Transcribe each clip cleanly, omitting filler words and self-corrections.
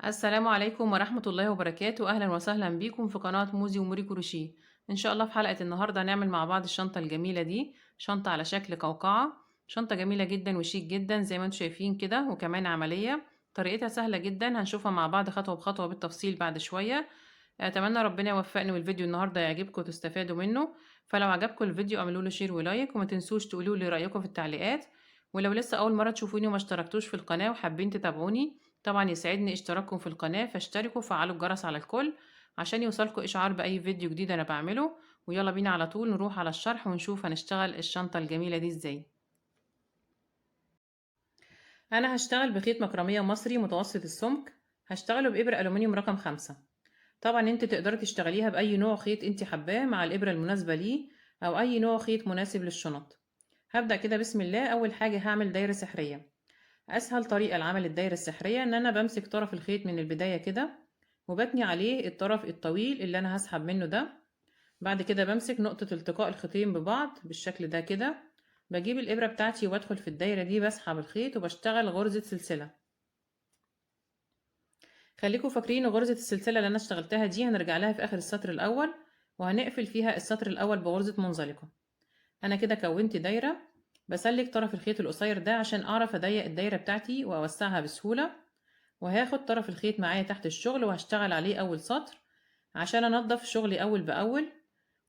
السلام عليكم ورحمة الله وبركاته. أهلا وسهلا بيكم في قناة موزي وموري كروشيه. إن شاء الله في حلقة النهاردة هنعمل مع بعض الشنطة الجميلة دي، شنطة على شكل قوقعة. شنطة جميلة جدا وشيك جدا زي ما انتم شايفين كده، وكمان عملية. طريقتها سهلة جدا، هنشوفها مع بعض خطوة بخطوة بالتفصيل بعد شوية. أتمنى ربنا يوفقني والفيديو النهاردة يعجبكم وتستفادوا منه. فلو عجبكم الفيديو اعملوا له شير ولايك، وما تنسوش تقولوا لي رأيكم في التعليقات. ولو لسه أول مرة تشوفوني وما اشتركتوش في القناة وحابين تتابعوني، طبعا يسعدني اشتراككم في القناة، فاشتركوا وفعلوا الجرس على الكل عشان يوصلكوا إشعار بأي فيديو جديد أنا بعمله. ويلا بينا على طول نروح على الشرح ونشوف هنشتغل الشنطة الجميلة دي ازاي. أنا هشتغل بخيط مكرمية مصري متوسط السمك، هشتغله بإبرة ألومنيوم رقم 5. طبعا انت تقدري تشتغليها بأي نوع خيط انت حباه مع الإبرة المناسبة ليه، أو أي نوع خيط مناسب للشنط. هبدأ كده بسم الله. أول حاجة هعمل دايرة سحرية. أسهل طريقة لعمل الدايرة السحرية إن أنا بمسك طرف الخيط من البداية كده، وبتني عليه الطرف الطويل اللي أنا هسحب منه ده. بعد كده بمسك نقطة التقاء الخيطين ببعض بالشكل ده كده، بجيب الإبرة بتاعتي وبدخل في الدايرة دي، بسحب الخيط وبشتغل غرزة سلسلة. خليكم فاكرين غرزة السلسلة اللي أنا اشتغلتها دي هنرجع لها في آخر السطر الأول، وهنقفل فيها السطر الأول بغرزة منزلقة. أنا كده كونت دايرة. بسلك طرف الخيط القصير ده عشان أعرف أضيق الدايرة بتاعتي وأوسعها بسهولة، وهاخد طرف الخيط معايا تحت الشغل وهشتغل عليه أول سطر عشان أنضف شغلي أول بأول،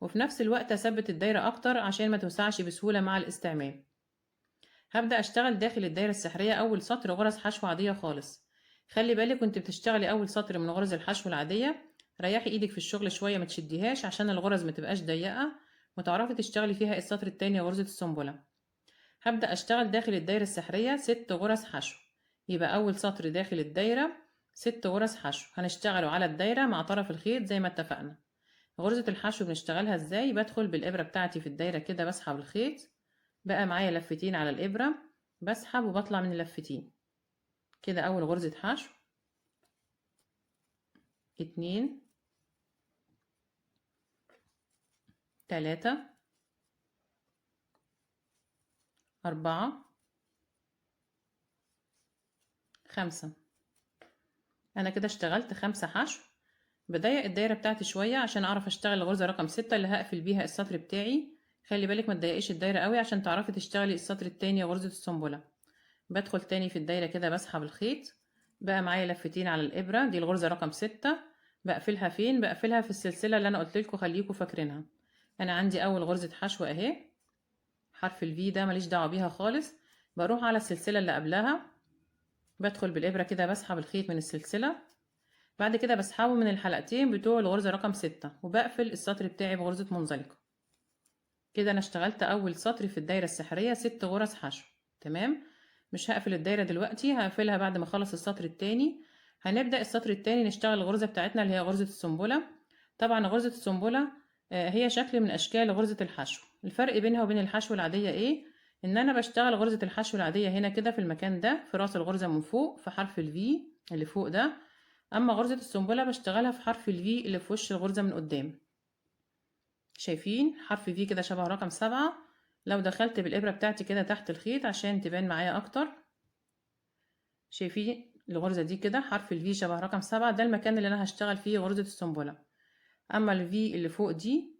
وفي نفس الوقت أثبت الدايرة أكتر عشان ما توسعش بسهولة مع الاستعمال. هبدأ أشتغل داخل الدايرة السحرية أول سطر غرز حشو عادية خالص. خلي بالك وانت بتشتغلي أول سطر من غرز الحشو العادية، ريحي ايدك في الشغل شوية، ما تشديهاش عشان الغرز ما تبقاش ضيقة وتعرفي تشتغلي فيها السطر التاني غرزة السنبلة. هبدأ أشتغل داخل الدايرة السحرية 6 غرز حشو. يبقى أول سطر داخل الدايرة 6 غرز حشو، هنشتغلوا على الدايرة مع طرف الخيط زي ما اتفقنا. غرزة الحشو بنشتغلها ازاي؟ بدخل بالإبرة بتاعتي في الدايرة كده، بسحب الخيط، بقى معايا لفتين على الإبرة، بسحب وبطلع من اللفتين كده. أول غرزة حشو، 2، 3، 4، 5. أنا كده اشتغلت 5 حشو. بضيق الدايرة بتاعتي شوية عشان أعرف أشتغل الغرزة رقم 6 اللي هقفل بيها السطر بتاعي. خلي بالك ما تضيقيش الدايرة قوي عشان تعرفي تشتغلي السطر التاني غرزة السنبلة. بدخل تاني في الدايرة كده، بسحب الخيط، بقى معايا لفتين على الإبرة، دي الغرزة رقم 6. بقفلها فين؟ بقفلها في السلسلة اللي أنا قلتلكوا خليكوا فاكرينها. أنا عندي أول غرزة حشو أهي، حرف الفي ده ماليش دعوة بيها خالص. بروح على السلسلة اللي قبلها، بدخل بالإبرة كده، بسحب الخيط من السلسلة، بعد كده بسحبه من الحلقتين بتوع الغرزة رقم 6، وبقفل السطر بتاعي بغرزة منزلقة. كده أنا اشتغلت أول سطر في الدايرة السحرية 6 غرز حشو. تمام. مش هقفل الدايرة دلوقتي، هقفلها بعد ما اخلص السطر التاني. هنبدأ السطر التاني نشتغل الغرزة بتاعتنا اللي هي غرزة السنبلة. طبعا غرزة السنبلة هي شكل من أشكال غرزة الحشو. الفرق بينها وبين الحشو العادية إيه؟ إن أنا بشتغل غرزة الحشو العادية هنا كده في المكان ده، في راس الغرزة من فوق في حرف الفي اللي فوق ده. أما غرزة السنبلة بشتغلها في حرف الفي اللي في وش الغرزة من قدام. شايفين حرف في كده شبه رقم 7؟ لو دخلت بالإبرة بتاعتي كده تحت الخيط عشان تبان معايا أكتر، شايفين الغرزة دي كده حرف الفي شبه رقم 7، ده المكان اللي أنا هشتغل فيه غرزة السنبلة. أما الفي اللي فوق دي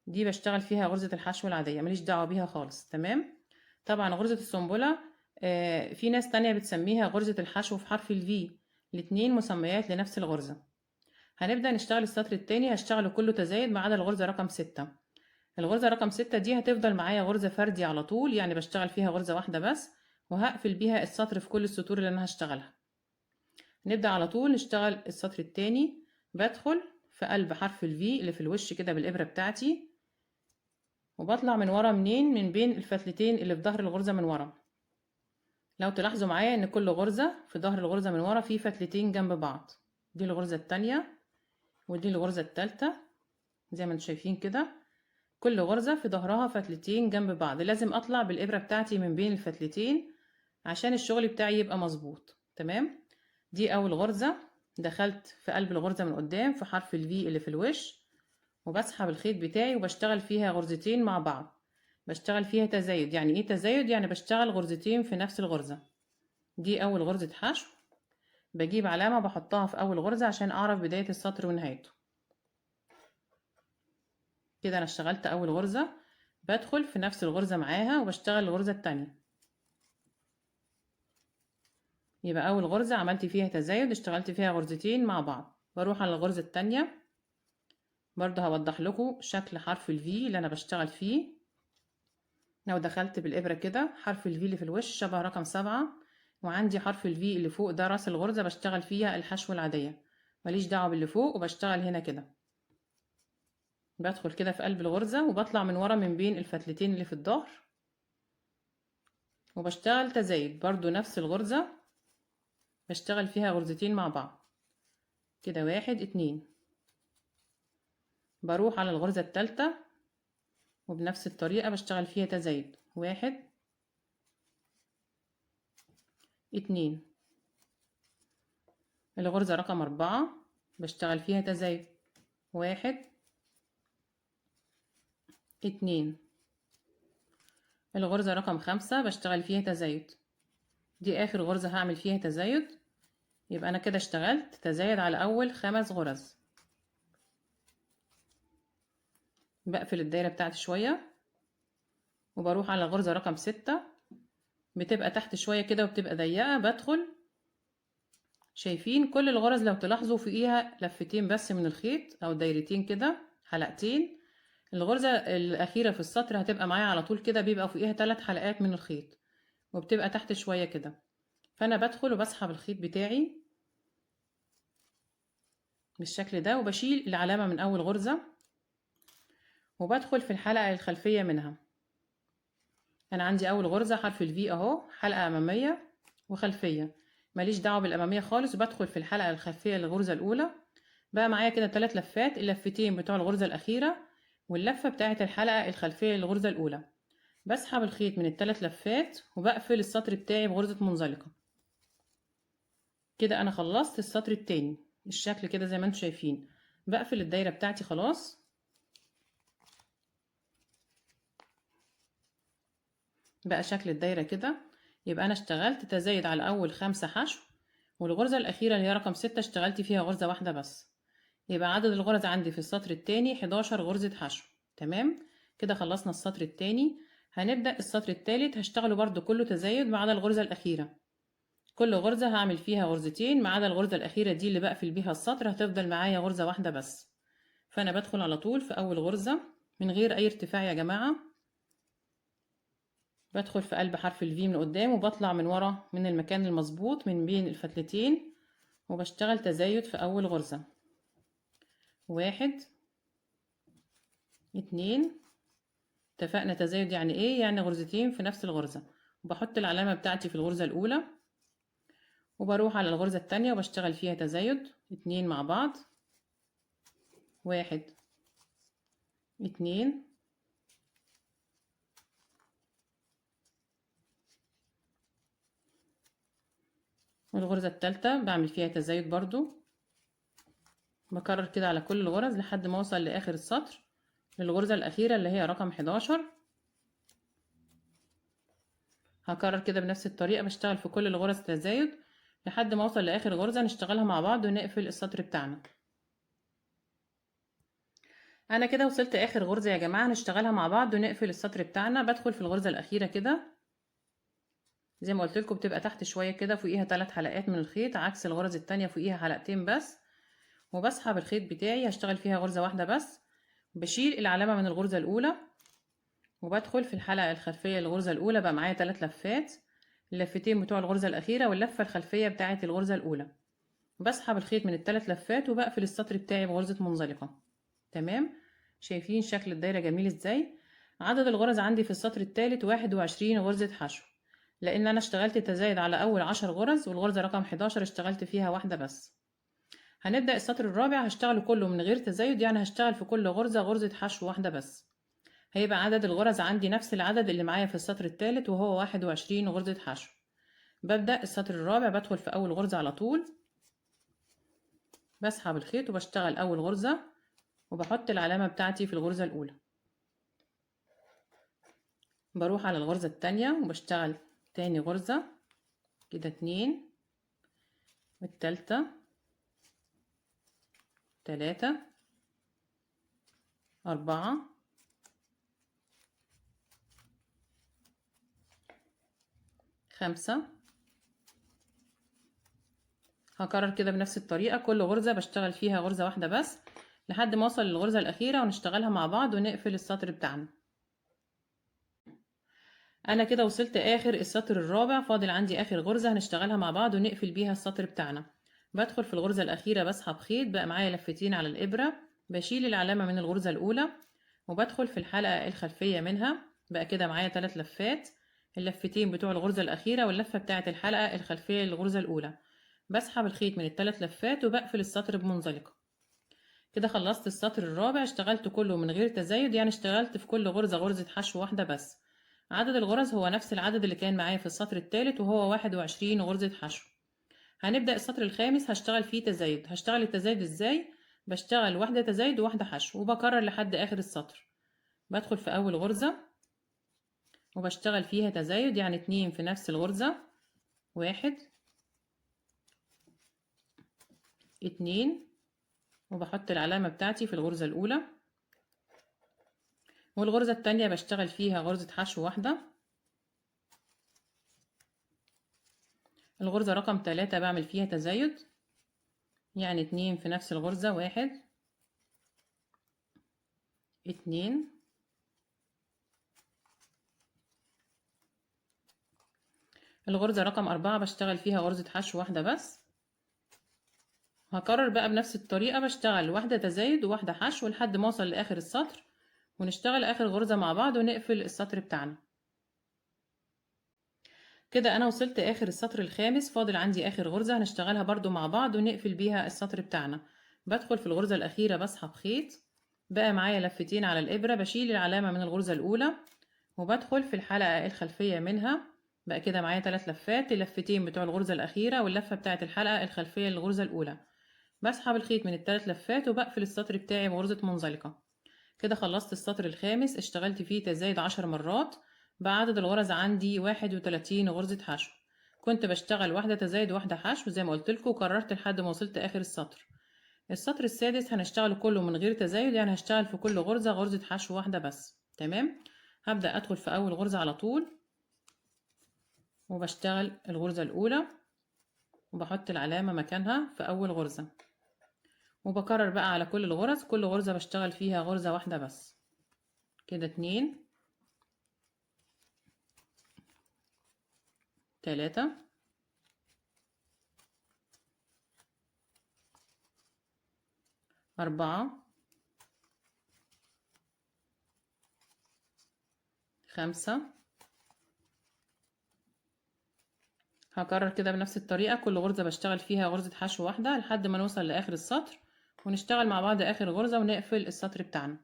بشتغل فيها غرزة الحشو العادية، ماليش دعوة بيها خالص. تمام. طبعا غرزة السنبلة في ناس تانية بتسميها غرزة الحشو في حرف الفي، الاتنين مسميات لنفس الغرزة. هنبدأ نشتغل السطر التاني، هشتغله كله تزايد ما عدا الغرزة رقم 6. الغرزة رقم 6 دي هتفضل معايا غرزة فردي على طول، يعني بشتغل فيها غرزة واحدة بس، وهقفل بيها السطر في كل السطور اللي أنا هشتغلها. نبدأ على طول نشتغل السطر التاني. بدخل في قلب حرف الفي اللي في الوش كده بالإبرة بتاعتي، وبطلع من ورا منين؟ من بين الفتلتين اللي في ظهر الغرزة من ورا. لو تلاحظوا معايا ان كل غرزة في ظهر الغرزة من ورا في فتلتين جنب بعض، دي الغرزة التانية ودي الغرزة التالتة زي ما انتم شايفين كده. كل غرزة في ظهرها فتلتين جنب بعض، لازم اطلع بالإبرة بتاعتي من بين الفتلتين عشان الشغل بتاعي يبقى مظبوط. تمام. دي اول غرزة، دخلت في قلب الغرزة من قدام في حرف الفي اللي في الوش، وبسحب الخيط بتاعي وبشتغل فيها غرزتين مع بعض. بشتغل فيها تزايد. يعني ايه تزايد؟ يعني بشتغل غرزتين في نفس الغرزة. دي اول غرزة حشو. بجيب علامة بحطها في اول غرزة عشان اعرف بداية السطر ونهايته. كده انا اشتغلت اول غرزة، بدخل في نفس الغرزة معاها وبشتغل الغرزة التانية. يبقى اول غرزة عملت فيها تزايد، اشتغلت فيها غرزتين مع بعض. بروح على الغرزة التانية، برضه هوضح لكم شكل حرف الفي اللي انا بشتغل فيه. لو دخلت بالابرة كده، حرف الفي اللي في الوش شبه رقم 7، وعندي حرف الفي اللي فوق ده راس الغرزة بشتغل فيها الحشو العادية، ماليش دعوة باللي فوق، وبشتغل هنا كده. بدخل كده في قلب الغرزة وبطلع من ورا من بين الفتلتين اللي في الظهر، وبشتغل تزايد برضو نفس الغرزة، بشتغل فيها غرزتين مع بعض كده، 1 2. بروح على الغرزة التالتة وبنفس الطريقة بشتغل فيها تزايد، 1 2. الغرزة رقم 4 بشتغل فيها تزايد، 1 2. الغرزة رقم 5 بشتغل فيها تزايد، دي آخر غرزة هعمل فيها تزايد. يبقى أنا كده اشتغلت تزايد على أول 5 غرز. بقفل الدايرة بتاعتي شوية وبروح على الغرزة رقم 6، بتبقى تحت شوية كده وبتبقى ضيقة. بدخل، شايفين كل الغرز لو تلاحظوا فوقيها لفتين بس من الخيط أو دايرتين كده، حلقتين. الغرزة الأخيرة في السطر هتبقى معايا على طول كده، بيبقى فوقيها 3 حلقات من الخيط، وبتبقى تحت شوية كده. فأنا بدخل وبسحب الخيط بتاعي بالشكل ده، وبشيل العلامة من أول غرزة، وبدخل في الحلقة الخلفية منها. أنا عندي أول غرزة حرف الفي أهو، حلقة أمامية وخلفية، ماليش دعوة بالأمامية خالص، وبدخل في الحلقة الخلفية للغرزة الأولى. بقى معايا كده 3 لفات، اللفتين بتوع الغرزة الأخيرة واللفة بتاعة الحلقة الخلفية للغرزة الأولى. بسحب الخيط من ال3 لفات وبقفل السطر بتاعي بغرزة منزلقة. كده أنا خلصت السطر التاني، الشكل كده زي ما انتم شايفين. بقفل الدايرة بتاعتي خلاص. بقى شكل الدايرة كده. يبقى أنا اشتغلت تزايد على أول 5 حشو، والغرزة الأخيرة اللي هي رقم 6 اشتغلت فيها غرزة واحدة بس. يبقى عدد الغرز عندي في السطر التاني 11 غرزة حشو. تمام، كده خلصنا السطر التاني. هنبدأ السطر التالت، هشتغله برضو كله تزايد ما عدا الغرزة الأخيرة. كل غرزة هعمل فيها غرزتين ما عدا الغرزة الأخيرة دي اللي بقفل بيها السطر، هتفضل معايا غرزة واحدة بس. فأنا بدخل على طول في أول غرزة من غير أي ارتفاع يا جماعة. بدخل في قلب حرف الفي من قدام، وبطلع من ورا من المكان المظبوط من بين الفتلتين، وبشتغل تزايد في أول غرزة، 1 2. اتفقنا تزايد يعني ايه؟ يعني غرزتين في نفس الغرزة. وبحط العلامة بتاعتي في الغرزة الأولى، وبروح على الغرزة التانية وبشتغل فيها تزايد 2 مع بعض، 1 2. والغرزة التالتة بعمل فيها تزايد برضو. بكرر كده على كل الغرز لحد ما اوصل لآخر السطر للغرزة الأخيرة اللي هي رقم 11. هكرر كده بنفس الطريقة، بشتغل في كل الغرز تزايد لحد ما اوصل لآخر غرزة نشتغلها مع بعض ونقفل السطر بتاعنا. انا كده وصلت اخر غرزة يا جماعة، نشتغلها مع بعض ونقفل السطر بتاعنا. بدخل في الغرزة الأخيرة كده، زي ما قلت لكم بتبقى تحت شوية كده، فوقيها 3 حلقات من الخيط، عكس الغرز التانية فوقيها حلقتين بس. وبسحب الخيط بتاعي، هشتغل فيها غرزة واحدة بس، بشيل العلامة من الغرزة الأولى، وبدخل في الحلقة الخلفية للغرزة الأولى. بقى معايا 3 لفات، اللفتين بتوع الغرزة الأخيرة واللفة الخلفية بتاعة الغرزة الأولى. بسحب الخيط من ال3 لفات وبقفل السطر بتاعي بغرزة منزلقة. تمام، شايفين شكل الدايرة جميل ازاي؟ عدد الغرز عندي في السطر الثالث 21 غرزة حشو، لأن أنا اشتغلت تزايد على أول 10 غرز، والغرزة رقم 11 اشتغلت فيها واحدة بس. هنبدأ السطر الرابع هشتغله كله من غير تزايد، يعني هشتغل في كل غرزة غرزة حشو واحدة بس. هيبقى عدد الغرز عندي نفس العدد اللي معايا في السطر الثالث، وهو 21 غرزة حشو. ببدأ السطر الرابع، بدخل في أول غرزة على طول، بسحب الخيط وبشتغل أول غرزة، وبحط العلامة بتاعتي في الغرزة الأولى. بروح على الغرزة التانية وبشتغل تاني غرزة كده 2. التالتة، 3، 4، 5. هكرر كده بنفس الطريقة، كل غرزة بشتغل فيها غرزة واحدة بس لحد ما اوصل للغرزة الأخيرة ونشتغلها مع بعض ونقفل السطر بتاعنا. انا كده وصلت اخر السطر الرابع، فاضل عندي اخر غرزة هنشتغلها مع بعض ونقفل بيها السطر بتاعنا. بدخل في الغرزة الأخيرة بسحب خيط، بقى معايا لفتين على الإبرة، بشيل العلامة من الغرزة الأولى وبدخل في الحلقة الخلفية منها، بقى كده معايا 3 لفات، اللفتين بتوع الغرزة الأخيرة واللفة بتاعة الحلقة الخلفية للغرزة الأولى. بسحب الخيط من ال3 لفات وبقفل السطر بمنزلقة. كده خلصت السطر الرابع، اشتغلت كله من غير تزايد، يعني اشتغلت في كل غرزة غرزة حشو واحدة بس. عدد الغرز هو نفس العدد اللي كان معايا في السطر الثالث وهو 21 غرزة حشو. هنبدأ السطر الخامس هشتغل فيه تزايد. هشتغل التزايد ازاي؟ بشتغل واحدة تزايد وواحدة حشو وبكرر لحد آخر السطر. بدخل في أول غرزة وبشتغل فيها تزايد، يعني 2 في نفس الغرزة، 1، 2، وبحط العلامة بتاعتي في الغرزة الأولى. والغرزة التانية بشتغل فيها غرزة حشو واحدة. الغرزة رقم 3 بعمل فيها تزايد، يعني 2 في نفس الغرزة، 1، 2. الغرزة رقم 4 بشتغل فيها غرزة حشو واحدة بس. هكرر بقى بنفس الطريقة، بشتغل واحدة تزايد وواحدة حشو لحد ما اوصل لآخر السطر ونشتغل آخر غرزة مع بعض ونقفل السطر بتاعنا. كده أنا وصلت آخر السطر الخامس، فاضل عندي آخر غرزة هنشتغلها برضو مع بعض ونقفل بيها السطر بتاعنا. بدخل في الغرزة الأخيرة بسحب خيط، بقى معايا لفتين على الإبرة، بشيل العلامة من الغرزة الأولى وبدخل في الحلقة الخلفية منها، بقى كده معايا 3 لفات، اللفتين بتوع الغرزة الأخيرة واللفة بتاعة الحلقة الخلفية للغرزة الأولى. بسحب الخيط من ال3 لفات وبقفل السطر بتاعي بغرزة منزلقة. كده خلصت السطر الخامس، اشتغلت فيه تزايد 10 مرات، بقى عدد الغرز عندي 31 غرزة حشو. كنت بشتغل واحدة تزايد واحدة حشو زي ما قلتلكوا، وكررت لحد ما وصلت آخر السطر. السطر السادس هنشتغل كله من غير تزايد، يعني هشتغل في كل غرزة غرزة حشو واحدة بس. تمام. هبدأ أدخل في أول غرزة على طول وبشتغل الغرزة الأولى وبحط العلامة مكانها في أول غرزة، وبكرر بقى على كل الغرز، كل غرزة بشتغل فيها غرزة واحدة بس. كده 2، 3، 4، 5. هكرر كده بنفس الطريقة، كل غرزة بشتغل فيها غرزة حشو واحدة لحد ما نوصل لآخر السطر ونشتغل مع بعض آخر غرزة ونقفل السطر بتاعنا.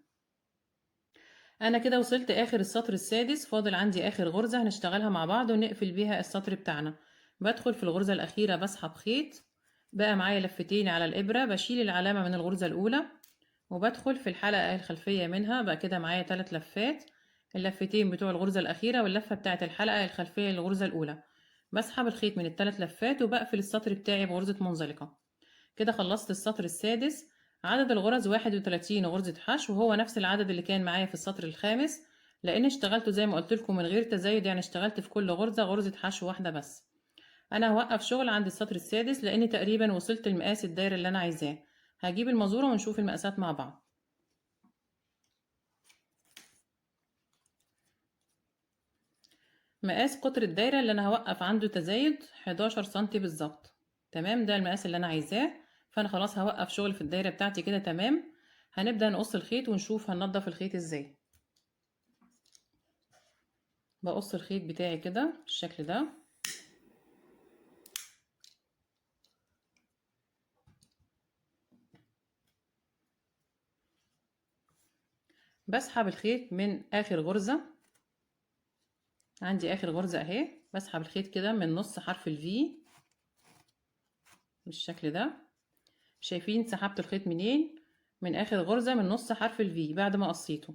أنا كده وصلت آخر السطر السادس، فاضل عندي آخر غرزة هنشتغلها مع بعض ونقفل بيها السطر بتاعنا. بدخل في الغرزة الأخيرة بسحب خيط، بقى معايا لفتين على الإبرة، بشيل العلامة من الغرزة الأولى وبدخل في الحلقة الخلفية منها، بقى كده معايا 3 لفات، اللفتين بتوع الغرزة الأخيرة واللفة بتاعة الحلقة الخلفية للغرزة الأولى. بسحب الخيط من ال3 لفات وبقفل السطر بتاعي بغرزة منزلقة. كده خلصت السطر السادس. عدد الغرز 31 غرزة حشو، وهو نفس العدد اللي كان معايا في السطر الخامس، لأن اشتغلته زي ما قلت لكم من غير تزايد، يعني اشتغلت في كل غرزة غرزة حشو واحدة بس. أنا هوقف شغل عند السطر السادس لأني تقريبا وصلت لمقاس الدايرة اللي أنا عايزاه. هجيب المازورة ونشوف المقاسات مع بعض. مقاس قطر الدايرة اللي أنا هوقف عنده تزايد 11 سنتي بالظبط. تمام، ده المقاس اللي أنا عايزاه. فأنا خلاص هوقف شغل في الدايرة بتاعتي كده. تمام. هنبدأ نقص الخيط ونشوف هننضف الخيط ازاي. بقص الخيط بتاعي كده بالشكل ده. بسحب الخيط من آخر غرزة، عندي آخر غرزة اهي، بسحب الخيط كده من نص حرف الفي بالشكل ده. شايفين سحبت الخيط منين؟ من آخر غرزة، من نص حرف الفي بعد ما قصيته.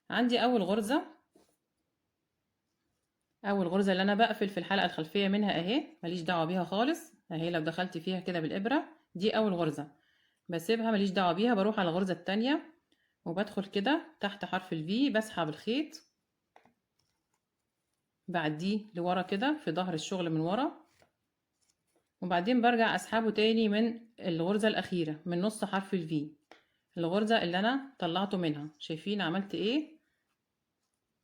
عندي أول غرزة، أول غرزة اللي أنا بقفل في الحلقة الخلفية منها اهي، ماليش دعوة بيها خالص، اهي لو دخلت فيها كده بالابره دي اول غرزه، بسيبها ماليش دعوه بيها، بروح على الغرزه التانية وبدخل كده تحت حرف الفي، بسحب الخيط بعديه لورا كده في ظهر الشغل من ورا، وبعدين برجع اسحبه تاني من الغرزه الاخيره من نص حرف الفي، الغرزه اللي انا طلعته منها. شايفين عملت ايه؟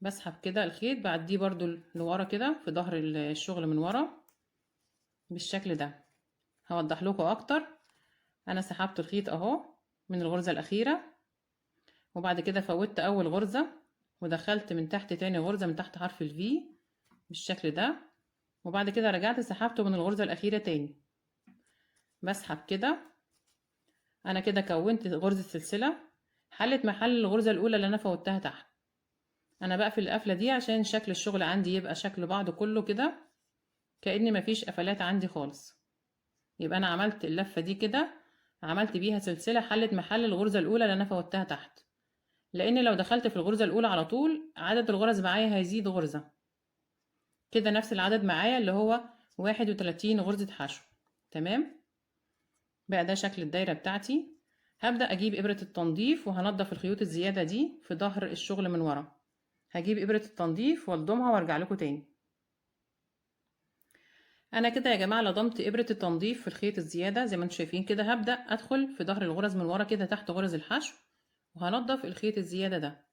بسحب كده الخيط بعديه برضو لورا كده في ظهر الشغل من ورا بالشكل ده. هوضح لكم اكتر. انا سحبت الخيط اهو من الغرزه الاخيره، وبعد كده فوتت اول غرزه ودخلت من تحت تاني غرزه من تحت حرف الفي بالشكل ده، وبعد كده رجعت سحبته من الغرزه الاخيره تاني. بسحب كده، انا كده كونت غرزه سلسله حلت محل الغرزه الاولى اللي انا فوتها تحت. انا بقفل القفله دي عشان شكل الشغل عندي يبقى شكل بعضه كله كده كأن مفيش قفلات عندي خالص. يبقى انا عملت اللفه دي كده، عملت بيها سلسله حلت محل الغرزه الاولى اللي انا فوتها تحت، لان لو دخلت في الغرزه الاولى على طول عدد الغرز معايا هيزيد غرزه كده، نفس العدد معايا اللي هو 31 غرزه حشو. تمام. بقى ده شكل الدايره بتاعتي. هبدأ اجيب ابرة التنظيف وهنضف الخيوط الزيادة دي في ظهر الشغل من ورا. هجيب ابرة التنظيف والضمها وارجع لكم تاني. انا كده يا جماعة لضمت ابرة التنظيف في الخيط الزيادة زي ما انتم شايفين كده. هبدأ ادخل في ظهر الغرز من ورا كده تحت غرز الحشو وهنضف الخيط الزيادة ده.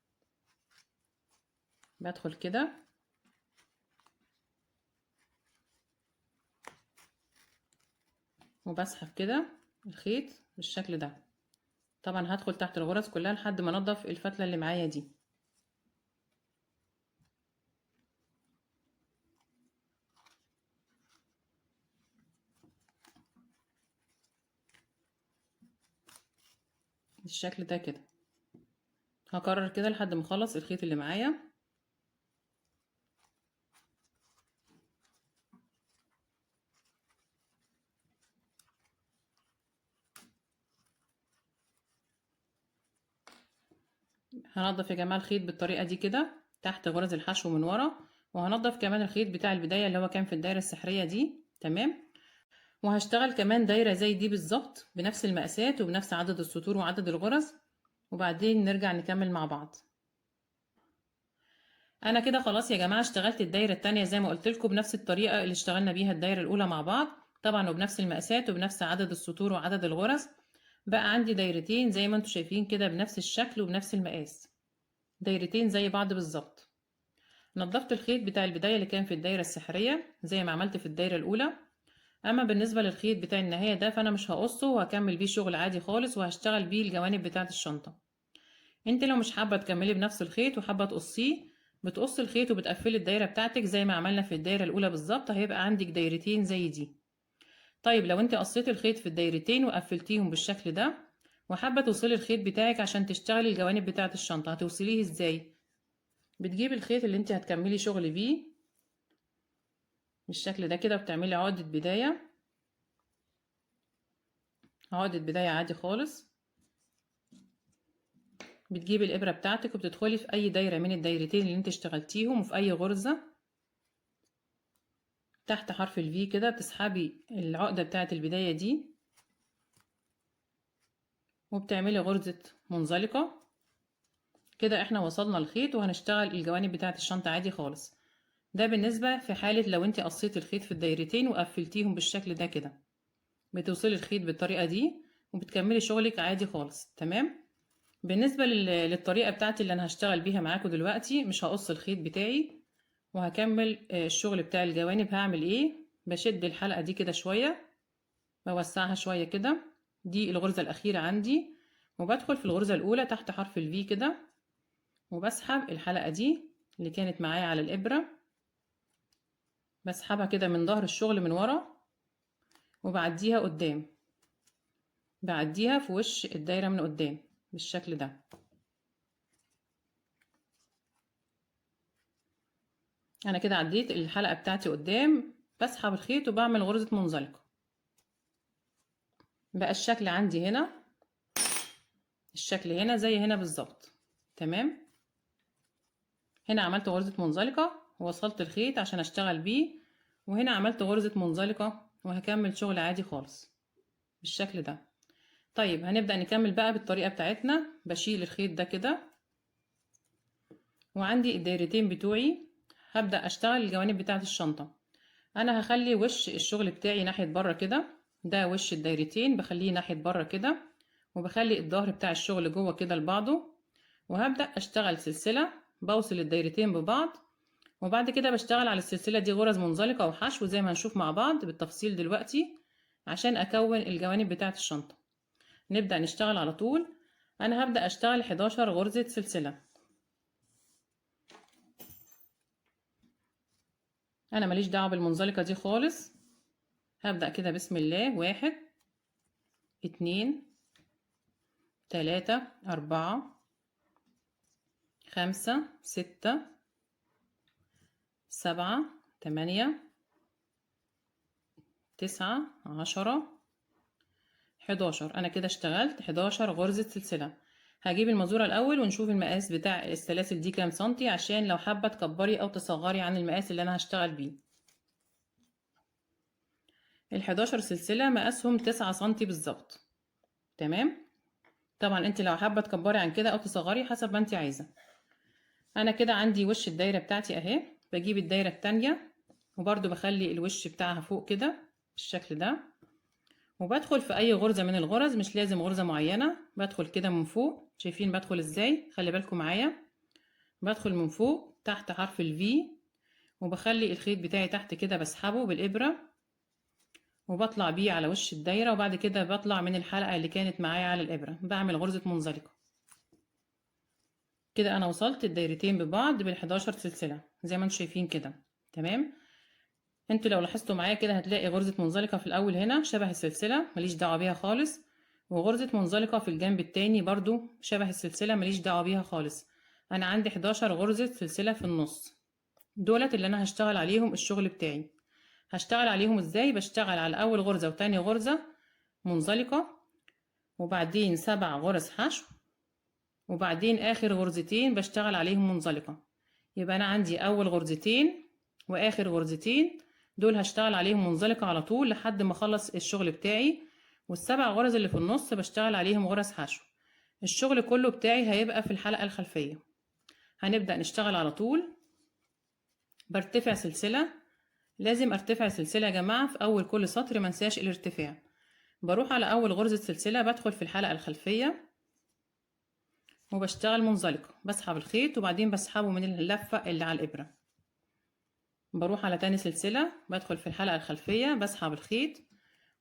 بدخل كده وبسحب كده الخيط بالشكل ده. طبعا هدخل تحت الغرز كلها لحد ما انضف الفتلة اللي معايا دي. بالشكل ده كده هكرر كده لحد ما اخلص الخيط اللي معايا. هنضف يا جماعة الخيط بالطريقة دي كده تحت غرز الحشو من ورا، وهنضف كمان الخيط بتاع البداية اللي هو كان في الدايرة السحرية دي. تمام. وهشتغل كمان دايرة زي دي بالظبط بنفس المقاسات وبنفس عدد السطور وعدد الغرز، وبعدين نرجع نكمل مع بعض. انا كده خلاص يا جماعة اشتغلت الدايرة التانية زي ما قلت لكم بنفس الطريقة اللي اشتغلنا بيها الدايرة الاولى مع بعض، طبعا وبنفس المقاسات وبنفس عدد السطور وعدد الغرز. بقى عندي دايرتين زي ما انتم شايفين كده بنفس الشكل وبنفس المقاس، دايرتين زي بعض بالظبط. نضفت الخيط بتاع البداية اللي كان في الدايرة السحرية زي ما عملت في الدايرة الأولى. أما بالنسبة للخيط بتاع النهاية ده فأنا مش هقصه وهكمل بيه شغل عادي خالص وهشتغل بيه الجوانب بتاعة الشنطة. انت لو مش حابة تكملي بنفس الخيط وحابة تقصيه، بتقصي الخيط وبتقفلي الدايرة بتاعتك زي ما عملنا في الدايرة الأولى بالظبط، هيبقى عندك دايرتين زي دي. طيب لو انت قصيتي الخيط في الدايرتين وقفلتيهم بالشكل ده وحابة توصلي الخيط بتاعك عشان تشتغلي الجوانب بتاعة الشنطة، هتوصليه ازاي؟ بتجيبي الخيط اللي انت هتكملي شغل بيه بالشكل ده كده وبتعملي عقدة بداية، عقدة بداية عادي خالص. بتجيبي الإبرة بتاعتك وبتدخلي في أي دايرة من الدايرتين اللي انت اشتغلتيهم وفي أي غرزة تحت حرف الفي كده بتسحبي العقدة بتاعة البداية دي وبتعملي غرزة منزلقة كده. احنا وصلنا الخيط وهنشتغل الجوانب بتاعة الشنطة عادي خالص. ده بالنسبة في حالة لو انت قصيتي الخيط في الدايرتين وقفلتيهم بالشكل ده كده، بتوصلي الخيط بالطريقة دي وبتكملي شغلك عادي خالص. تمام. بالنسبة للطريقة بتاعتي اللي انا هشتغل بيها معاكم دلوقتي، مش هقص الخيط بتاعي وهكمل الشغل بتاع الجوانب. هعمل ايه؟ بشد الحلقة دي كده شوية، بوسعها شوية كده، دي الغرزة الأخيرة عندي، وبدخل في الغرزة الأولى تحت حرف الفي كده وبسحب الحلقة دي اللي كانت معايا على الإبرة، بسحبها كده من ظهر الشغل من ورا وبعديها قدام، بعديها في وش الدايرة من قدام بالشكل ده. انا كده عديت الحلقة بتاعتي قدام، بسحب الخيط وبعمل غرزة منزلقة. بقى الشكل عندي هنا، الشكل هنا زي هنا بالظبط. تمام. هنا عملت غرزة منزلقة ووصلت الخيط عشان اشتغل بيه، وهنا عملت غرزة منزلقة وهكمل شغل عادي خالص بالشكل ده. طيب هنبدأ نكمل بقى بالطريقة بتاعتنا. بشيل الخيط ده كده، وعندي الدايرتين بتوعي هبدأ اشتغل الجوانب بتاعة الشنطة. انا هخلي وش الشغل بتاعي ناحية بره كده، ده وش الدايرتين بخليه ناحية بره كده، وبخلي الظهر بتاع الشغل جوه كده لبعضه، وهبدأ اشتغل سلسلة بوصل الدايرتين ببعض، وبعد كده بشتغل على السلسلة دي غرز منزلقة وحشو زي ما هنشوف مع بعض بالتفصيل دلوقتي عشان اكون الجوانب بتاعة الشنطة. نبدأ نشتغل على طول. انا هبدأ اشتغل 11 غرزة سلسلة. انا ماليش دعوة بالمنزلقة دي خالص. هبدأ كده بسم الله، 1 2 3 4 5 6 7 8 9 10 11. انا كده اشتغلت 11 غرزة سلسلة. هجيب المزورة الاول ونشوف المقاس بتاع السلاسل دي كام سنتي، عشان لو حابة تكبري او تصغري عن المقاس اللي انا هشتغل بيه. ال11 سلسلة مقاسهم 9 سنتي بالظبط. تمام. طبعا انت لو حابة تكبري عن كده او تصغري حسب ما انت عايزة. انا كده عندي وش الدايرة بتاعتي اهي. بجيب الدايرة التانية وبرضو بخلي الوش بتاعها فوق كده بالشكل ده، وبدخل في اي غرزة من الغرز، مش لازم غرزة معينة. بدخل كده من فوق، شايفين بدخل ازاي؟ خلي بالكم معايا. بدخل من فوق تحت حرف الفي، وبخلي الخيط بتاعي تحت كده بسحبه بالإبرة، وبطلع بيه على وش الدايرة، وبعد كده بطلع من الحلقة اللي كانت معايا على الإبرة، بعمل غرزة منزلقة. كده انا وصلت الدايرتين ببعض بال11 سلسلة زي ما انتم شايفين كده. تمام. انتوا لو لاحظتوا معايا كده هتلاقي غرزة منزلقة في الاول هنا شبه السلسلة ماليش دعوة بيها خالص، وغرزة منزلقة في الجنب التاني برضو شبه السلسلة ماليش دعوة بيها خالص. انا عندي 11 غرزة سلسلة في النص، دولت اللي انا هشتغل عليهم الشغل بتاعي. هشتغل عليهم ازاي؟ بشتغل على اول غرزة وتاني غرزة منزلقة، وبعدين 7 غرز حشو، وبعدين اخر غرزتين بشتغل عليهم منزلقة. يبقى انا عندي اول غرزتين واخر غرزتين دول هشتغل عليهم منزلقة على طول لحد ما اخلص الشغل بتاعي، والسبع غرز اللي في النص بشتغل عليهم غرز حشو. الشغل كله بتاعي هيبقى في الحلقة الخلفية. هنبدأ نشتغل على طول. برتفع سلسلة، لازم ارتفع سلسلة يا جماعة في اول كل سطر، منساش الارتفاع. بروح على اول غرزة سلسلة بدخل في الحلقة الخلفية وبشتغل منزلقة، بسحب الخيط وبعدين بسحبه من اللفة اللي على الإبرة. بروح على تاني سلسلة بدخل في الحلقة الخلفية بسحب الخيط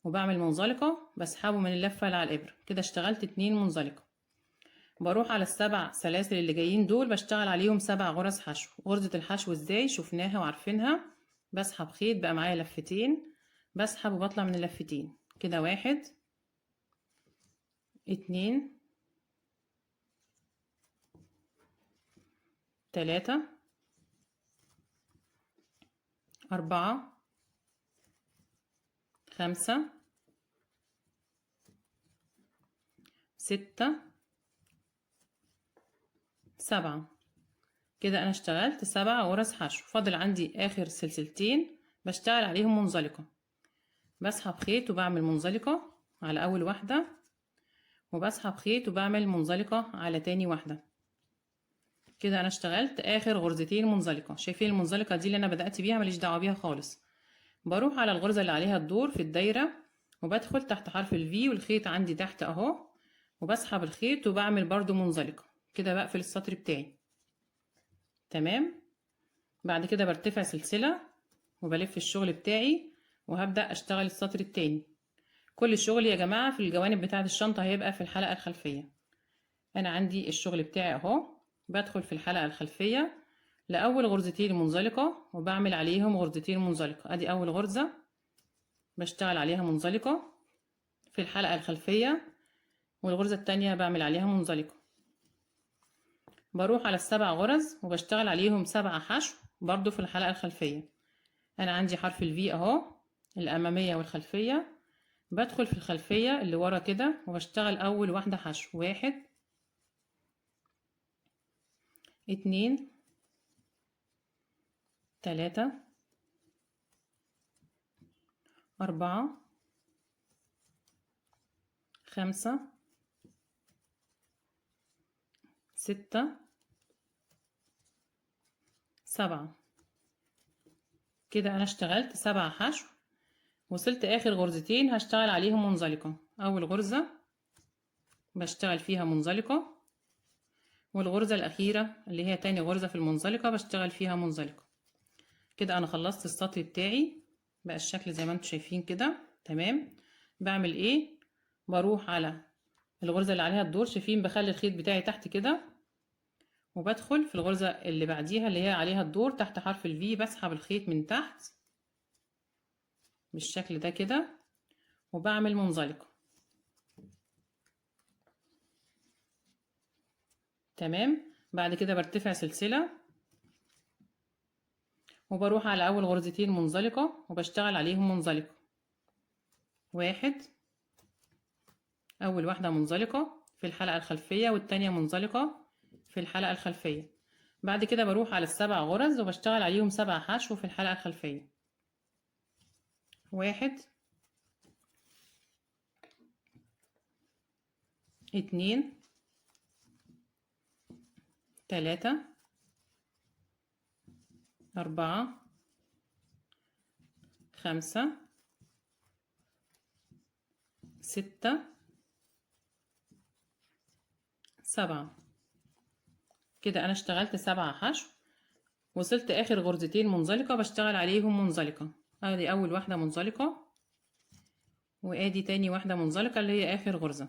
وبعمل منزلقة، بسحبه من اللفة اللي على الإبرة. كده اشتغلت 2 منزلقة. بروح على ال7 سلاسل اللي جايين دول بشتغل عليهم 7 غرز حشو. غرزة الحشو ازاي؟ شفناها وعارفينها. بسحب خيط بقى معايا لفتين، بسحب وبطلع من اللفتين كده. 1 2 3 4 5 6 7. كده انا اشتغلت 7 غرز حشو. فاضل عندي اخر سلسلتين بشتغل عليهم منزلقة. بسحب خيط وبعمل منزلقة على اول واحدة، وبسحب خيط وبعمل منزلقة على تاني واحدة. كده انا اشتغلت اخر غرزتين منزلقة. شايفين المنزلقة دي اللي انا بدأت بيها ماليش دعوة بيها خالص. بروح على الغرزة اللي عليها الدور في الدايرة وبدخل تحت حرف الفي، والخيط عندي تحت اهو، وبسحب الخيط وبعمل برضو منزلقة. كده بقفل السطر بتاعي. تمام. بعد كده برتفع سلسلة وبلف الشغل بتاعي وهبدأ اشتغل السطر التاني. كل الشغل يا جماعة في الجوانب بتاعة الشنطة هيبقى في الحلقة الخلفية. انا عندي الشغل بتاعي اهو. بدخل في الحلقة الخلفية لأول غرزتين منزلقة وبعمل عليهم غرزتين منزلقة. ادي اول غرزة بشتغل عليها منزلقة في الحلقة الخلفية، والغرزة التانية بعمل عليها منزلقة. بروح على ال7 غرز وبشتغل عليهم 7 حشو برضو في الحلقة الخلفية. انا عندي حرف الفي اهو، الامامية والخلفية. بدخل في الخلفية اللي ورا كده وبشتغل اول واحدة حشو. 1 2 3 4 5 6 7. كده انا اشتغلت 7 حشو. وصلت اخر غرزتين هشتغل عليهم منزلقة. اول غرزة بشتغل فيها منزلقة، والغرزة الاخيرة اللي هي تاني غرزة في المنزلقة بشتغل فيها منزلقة. كده انا خلصت السطر بتاعي بقى الشكل زي ما انتم شايفين كده. تمام. بعمل ايه؟ بروح على الغرزة اللي عليها الدور، شايفين بخلي الخيط بتاعي تحت كده، وبدخل في الغرزة اللي بعديها اللي هي عليها الدور تحت حرف الفي، بسحب الخيط من تحت بالشكل ده كده وبعمل منزلقة. تمام. بعد كده برتفع سلسلة وبروح على اول غرزتين منزلقة وبشتغل عليهم منزلقة. واحد، اول واحدة منزلقة في الحلقة الخلفية والتانية منزلقة في الحلقة الخلفية. بعد كده بروح على السبع غرز وبشتغل عليهم 7 حشو في الحلقة الخلفية. 1 2 3 4 5 6 7. كده انا اشتغلت 7 حشو. وصلت اخر غرزتين منزلقة بشتغل عليهم منزلقة. ادي اول واحدة منزلقة، وادي تاني واحدة منزلقة اللي هي اخر غرزة.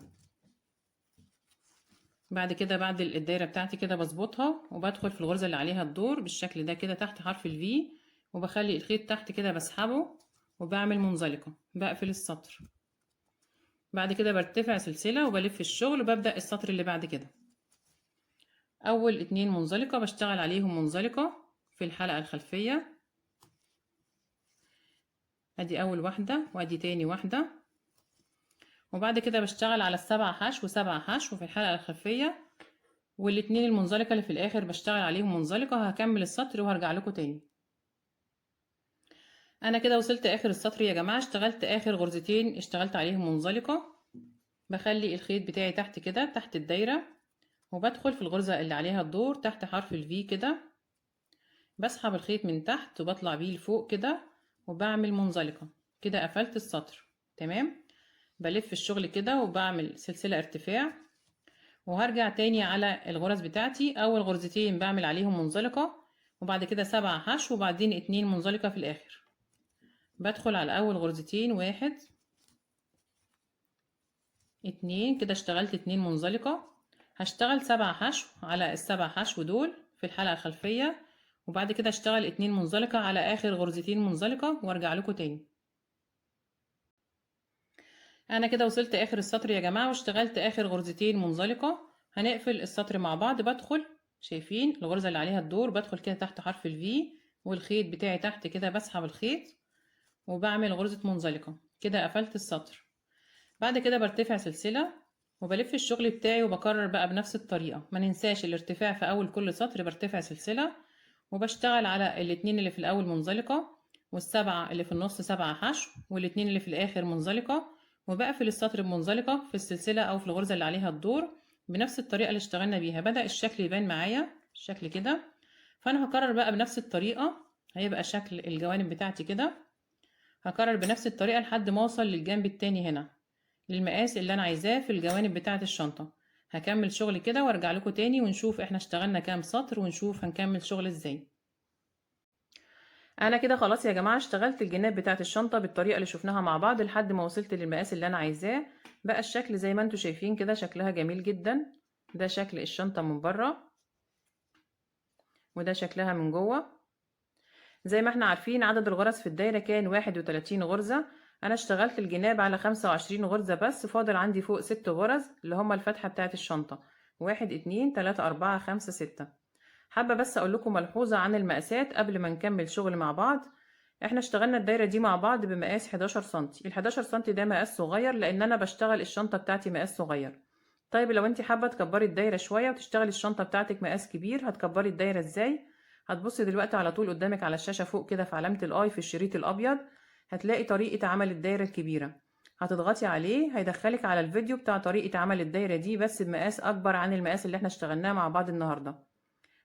بعد كده بعد الدايرة بتاعتي كده بظبطها وبدخل في الغرزة اللي عليها الدور بالشكل ده كده تحت حرف الفي، وبخلي الخيط تحت كده بسحبه وبعمل منزلقة، بقفل السطر. بعد كده برتفع سلسلة وبلف الشغل وببدأ السطر اللي بعد كده. اول 2 منزلقة بشتغل عليهم منزلقة في الحلقة الخلفية. ادي اول واحدة وادي تاني واحدة، وبعد كده بشتغل على ال7 حشو 7 حشو في الحلقة الخلفية، والاتنين المنزلقة اللي في الاخر بشتغل عليهم منزلقة. هكمل السطر وهرجع لكم تاني. انا كده وصلت اخر السطر يا جماعة. اشتغلت اخر غرزتين اشتغلت عليهم منزلقة. بخلي الخيط بتاعي تحت كده تحت الدايرة، وبدخل في الغرزة اللي عليها الدور تحت حرف الفي كده، بسحب الخيط من تحت وبطلع بيه لفوق كده وبعمل منزلقة. كده قفلت السطر. تمام. بلف الشغل كده وبعمل سلسلة ارتفاع، وهرجع تاني على الغرز بتاعتي. اول غرزتين بعمل عليهم منزلقة، وبعد كده 7 حشو وبعدين 2 منزلقة في الاخر. بدخل على اول غرزتين 1 2 كده اشتغلت 2 منزلقة. هشتغل 7 حشو على ال7 حشو دول في الحلقة الخلفية، وبعد كده اشتغل 2 منزلقة على اخر غرزتين منزلقة وارجع لكم تاني. انا كده وصلت اخر السطر يا جماعة واشتغلت اخر غرزتين منزلقة. هنقفل السطر مع بعض. بدخل، شايفين الغرزة اللي عليها الدور، بدخل كده تحت حرف الفي والخيط بتاعي تحت كده، بسحب الخيط وبعمل غرزة منزلقة. كده قفلت السطر. بعد كده برتفع سلسلة وبلف الشغل بتاعي وبكرر بقى بنفس الطريقة. ما ننساش الارتفاع في اول كل سطر. برتفع سلسلة وبشتغل على الاتنين اللي في الاول منزلقة، والسبعة اللي في النص 7 حشو، والاتنين اللي في الاخر منزلقة، وبقفل السطر بمنزلقة في السلسلة او في الغرزة اللي عليها الدور بنفس الطريقة اللي اشتغلنا بيها. بدأ الشكل يبان معايا الشكل كده. فانا هكرر بقى بنفس الطريقة. هيبقى شكل الجوانب بتاعتي كده. هكرر بنفس الطريقة لحد ما اوصل للجنب التاني هنا للمقاس اللي انا عايزاه في الجوانب بتاعة الشنطة. هكمل شغل كده وارجع لكم تاني ونشوف احنا اشتغلنا كام سطر ونشوف هنكمل شغل ازاي. انا كده خلاص يا جماعة اشتغلت الجناب بتاعة الشنطة بالطريقة اللي شفناها مع بعض لحد ما وصلت للمقاس اللي انا عايزاه. بقى الشكل زي ما انتم شايفين كده، شكلها جميل جدا. ده شكل الشنطة من بره، وده شكلها من جوه. زي ما احنا عارفين عدد الغرز في الدايرة كان 31 غرزة. انا اشتغلت الجناب على 25 غرزة بس. فاضل عندي فوق 6 غرز اللي هما الفتحة بتاعة الشنطة. 1 2 3 4 5 6. حابة بس اقول لكم ملحوظة عن المقاسات قبل ما نكمل شغل مع بعض. احنا اشتغلنا الدايرة دي مع بعض بمقاس 11 سنتي. ال 11 سنتي ده مقاس صغير لان انا بشتغل الشنطة بتاعتي مقاس صغير. طيب لو انت حابة تكبري الدايرة شوية وتشتغلي الشنطة بتاعتك مقاس كبير، هتكبري الدايرة ازاي؟ هتبصي دلوقتي على طول قدامك على الشاشة فوق كده في علامة الاي في الشريط الابيض، هتلاقي طريقة عمل الدايرة الكبيرة، هتضغطي عليه هيدخلك على الفيديو بتاع طريقة عمل الدايرة دي، بس بمقاس أكبر عن المقاس اللي احنا اشتغلناه مع بعض النهاردة.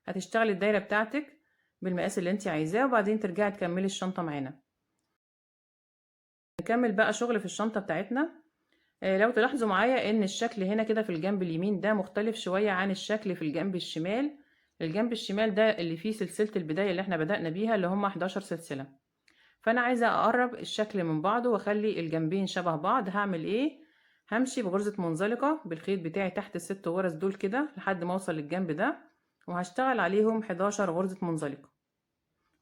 هتشتغلي الدايرة بتاعتك بالمقاس اللي انت عايزاه، وبعدين ترجعي تكملي الشنطة معانا. نكمل بقى شغل في الشنطة بتاعتنا. لو تلاحظوا معايا ان الشكل هنا كده في الجنب اليمين ده مختلف شوية عن الشكل في الجنب الشمال. الجنب الشمال ده اللي فيه سلسلة البداية اللي احنا بدأنا بيها، اللي هم 11 سلسلة. فانا عايزة اقرب الشكل من بعضه واخلي الجنبين شبه بعض. هعمل ايه؟ همشي بغرزة منزلقة بالخيط بتاعي تحت الست غرز دول كده لحد ما اوصل للجنب ده، وهشتغل عليهم 11 غرزة منزلقة.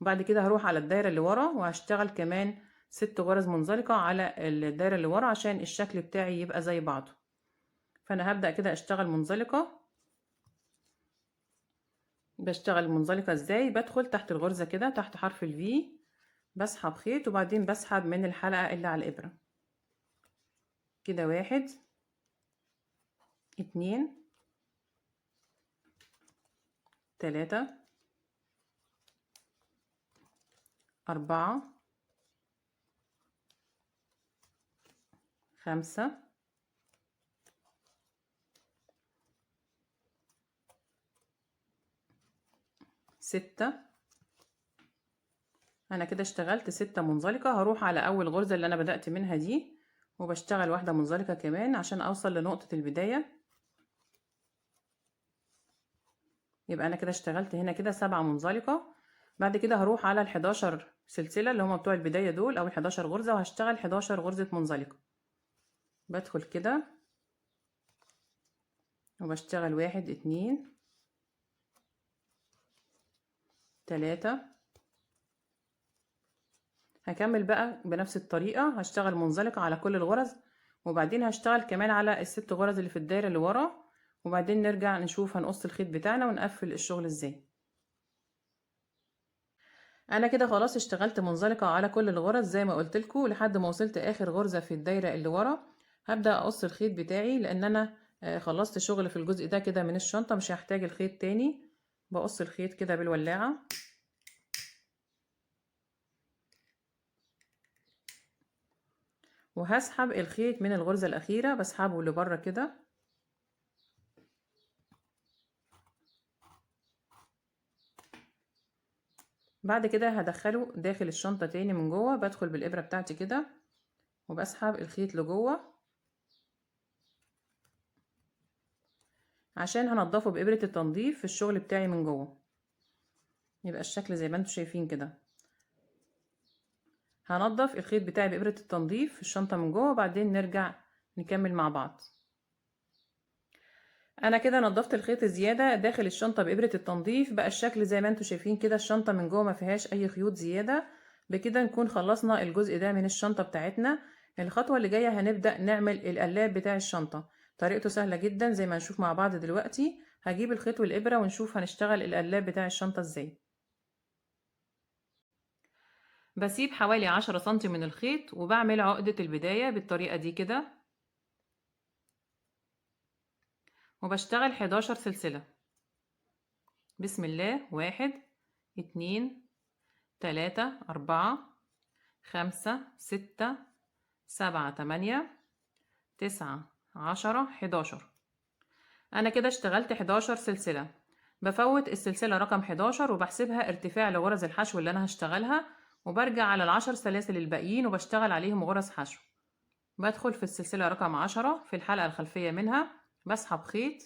وبعد كده هروح على الدايرة اللي ورا وهشتغل كمان 6 غرز منزلقة على الدايرة اللي ورا عشان الشكل بتاعي يبقى زي بعضه. فانا هبدأ كده اشتغل منزلقة. بشتغل منزلقة ازاي؟ بدخل تحت الغرزة كده تحت حرف الفي، بسحب خيط وبعدين بسحب من الحلقة اللي على الإبرة كده. 1 2 3 4 5 6. انا كده اشتغلت 6 منزلقة. هروح على اول غرزة اللي انا بدأت منها دي وبشتغل واحدة منزلقة كمان عشان اوصل لنقطة البداية. يبقى انا كده اشتغلت هنا كده 7 منزلقة. بعد كده هروح على ال11 سلسلة اللي هما بتوع البداية دول او ال11 غرزة، وهشتغل 11 غرزة منزلقة. بدخل كده وبشتغل 1 2 3. هكمل بقى بنفس الطريقة، هشتغل منزلقة على كل الغرز، وبعدين هشتغل كمان على الست غرز اللي في الدايرة اللي ورا، وبعدين نرجع نشوف هنقص الخيط بتاعنا ونقفل الشغل ازاي. انا كده خلاص اشتغلت منزلقة على كل الغرز زي ما قلت لكم لحد ما وصلت اخر غرزة في الدايرة اللي ورا. هبدأ اقص الخيط بتاعي لان انا خلصت شغل في الجزء ده كده من الشنطة، مش هحتاج الخيط تاني. بقص الخيط كده بالولاعة وهسحب الخيط من الغرزة الأخيرة، بسحبه لبره كده. بعد كده هدخله داخل الشنطة تاني من جوه. بدخل بالإبرة بتاعتي كده وبسحب الخيط لجوه عشان هنضفه بإبرة التنظيف في الشغل بتاعي من جوه. يبقى الشكل زي ما انتم شايفين كده. هنضف الخيط بتاعي بإبرة التنظيف في الشنطة من جوه وبعدين نرجع نكمل مع بعض. انا كده نضفت الخيط الزيادة داخل الشنطة بإبرة التنظيف. بقى الشكل زي ما انتم شايفين كده، الشنطة من جوه ما فيهاش اي خيوط زيادة. بكده نكون خلصنا الجزء ده من الشنطة بتاعتنا. الخطوة اللي جاية هنبدأ نعمل القلاب بتاع الشنطة. طريقته سهلة جدا زي ما نشوف مع بعض دلوقتي. هجيب الخيط والإبرة ونشوف هنشتغل القلاب بتاع الشنطة ازاي. بسيب حوالي 10 سنتي من الخيط وبعمل عقدة البداية بالطريقة دي كده، وبشتغل 11 سلسلة. بسم الله. 1 2 3 4 5 6 7 8 9 10 11. انا كده اشتغلت 11 سلسلة. بفوت السلسلة رقم 11 وبحسبها ارتفاع لغرز الحشو اللي انا هشتغلها، وبرجع على ال10 سلاسل الباقيين وبشتغل عليهم غرز حشو. بدخل في السلسلة رقم 10 في الحلقة الخلفية منها، بسحب خيط.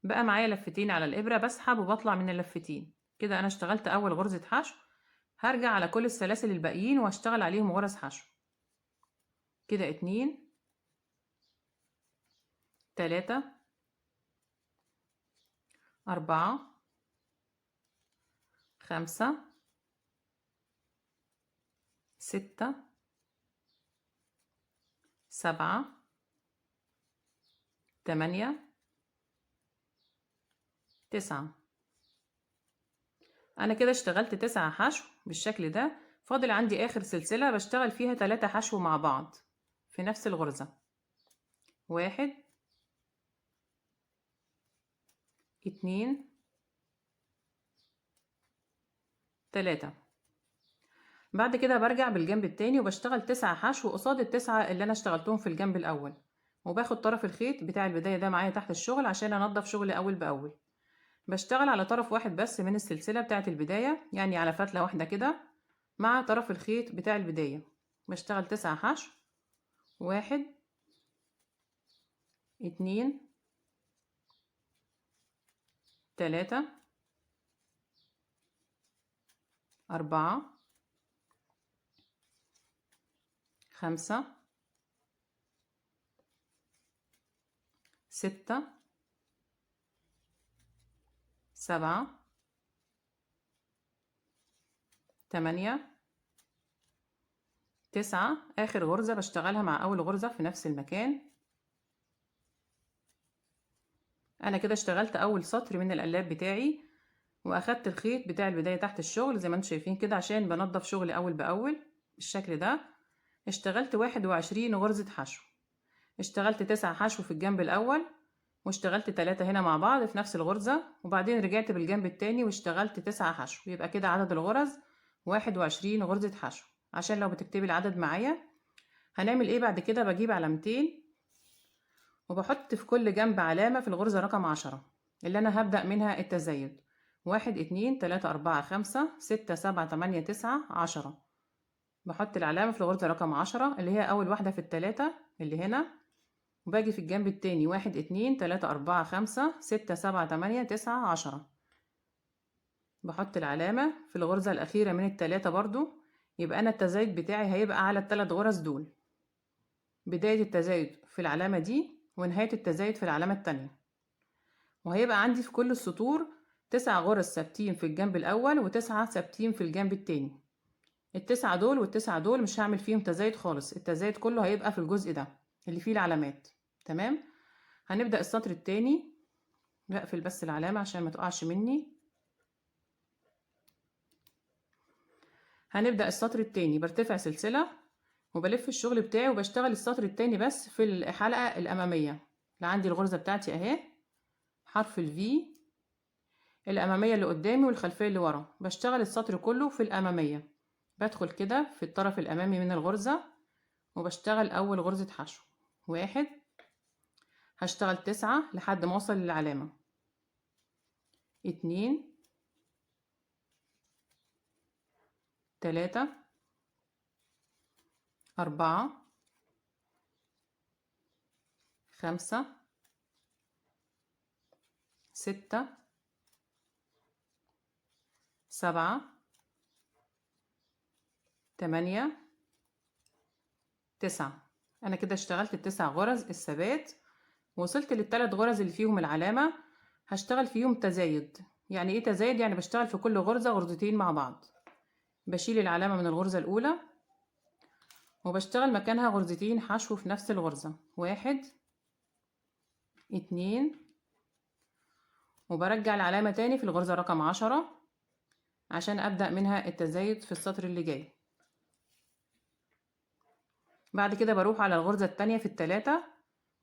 بقى معايا لفتين على الإبرة، بسحب وبطلع من اللفتين كده. أنا اشتغلت أول غرزة حشو. هرجع على كل السلاسل الباقيين واشتغل عليهم غرز حشو كده. 2 3 4 5 6 7 8 9. أنا كده اشتغلت 9 حشو بالشكل ده. فاضل عندي آخر سلسلة بشتغل فيها 3 حشو مع بعض في نفس الغرزة. 1 2 3. بعد كده برجع بالجنب التاني وبشتغل 9 حشو قصاد ال9 اللي انا اشتغلتهم في الجنب الاول، وباخد طرف الخيط بتاع البداية ده معايا تحت الشغل عشان انضف شغلي اول باول. بشتغل على طرف واحد بس من السلسلة بتاعة البداية، يعني على فتلة واحدة كده مع طرف الخيط بتاع البداية. بشتغل 9 حشو، 1 2 3 4 5 6 7 8 9. آخر غرزة بشتغلها مع أول غرزة في نفس المكان. أنا كده اشتغلت أول سطر من القلاب بتاعي، وأخدت الخيط بتاع البداية تحت الشغل زي ما انتم شايفين كده عشان بنضف شغلي أول بأول بالشكل ده. اشتغلت 21 غرزة حشو، اشتغلت 9 حشو في الجنب الأول، واشتغلت 3 هنا مع بعض في نفس الغرزة، وبعدين رجعت بالجنب التاني واشتغلت 9 حشو. يبقى كده عدد الغرز 21 غرزة حشو. عشان لو بتكتبي العدد معايا، هنعمل ايه بعد كده؟ بجيب علامتين وبحط في كل جنب علامة في الغرزة رقم 10 اللي أنا هبدأ منها التزايد. 1 2 3 4 5 6 7 8 9 10. بحط العلامة في الغرزة رقم 10 اللي هي أول واحدة في التلاتة اللي هنا، وباجي في الجنب التاني 1 2 3 4 5 6 7 8 9 10. بحط العلامة في الغرزة الأخيرة من التلاتة برضو. يبقى أنا التزايد بتاعي هيبقى على التلات غرز دول، بداية التزايد في العلامة دي ونهاية التزايد في العلامة التانية. وهيبقى عندي في كل السطور 9 غرز ثابتين في الجنب الأول و9 ثابتين في الجنب التاني. ال9 دول وال9 دول مش هعمل فيهم تزايد خالص، التزايد كله هيبقى في الجزء ده اللي فيه العلامات. تمام. هنبدأ السطر التاني. بقفل بس العلامة عشان ما تقعش مني. هنبدأ السطر التاني. برتفع سلسلة وبلف الشغل بتاعي وبشتغل السطر التاني بس في الحلقة الأمامية اللي عندي. الغرزة بتاعتي أهي، حرف الفي الأمامية اللي قدامي والخلفية اللي ورا. بشتغل السطر كله في الأمامية. بدخل كده في الطرف الأمامي من الغرزة وبشتغل أول غرزة حشو. 1 هشتغل 9 لحد ما أوصل للعلامة. 2 3 4 5 6 7 8 9. أنا كده اشتغلت ال9 غرز الثبات، وصلت لل3 غرز اللي فيهم العلامة. هشتغل فيهم تزايد. يعني ايه تزايد؟ يعني بشتغل في كل غرزة غرزتين مع بعض. بشيل العلامة من الغرزة الأولى وبشتغل مكانها غرزتين حشو في نفس الغرزة. 1 2 وبرجع العلامة تاني في الغرزة رقم 10 عشان أبدأ منها التزايد في السطر اللي جاي. بعد كده بروح على الغرزة التانية في التلاتة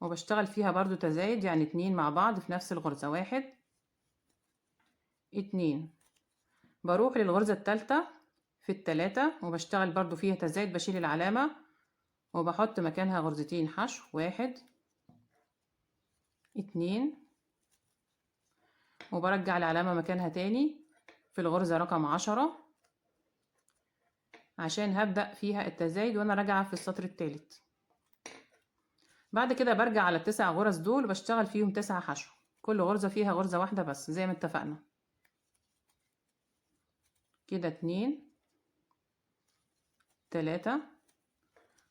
وبشتغل فيها برضو تزايد، يعني 2 مع بعض في نفس الغرزة. 1 2 بروح للغرزة التالتة في التلاتة وبشتغل برضو فيها تزايد. بشيل العلامة وبحط مكانها غرزتين حشو. 1 2 وبرجع العلامة مكانها تاني في الغرزة رقم 10 عشان هبدأ فيها التزايد وانا راجعة في السطر التالت. بعد كده برجع على ال9 غرز دول وبشتغل فيهم 9 حشو، كل غرزة فيها غرزة واحدة بس زي ما اتفقنا كده. 2 3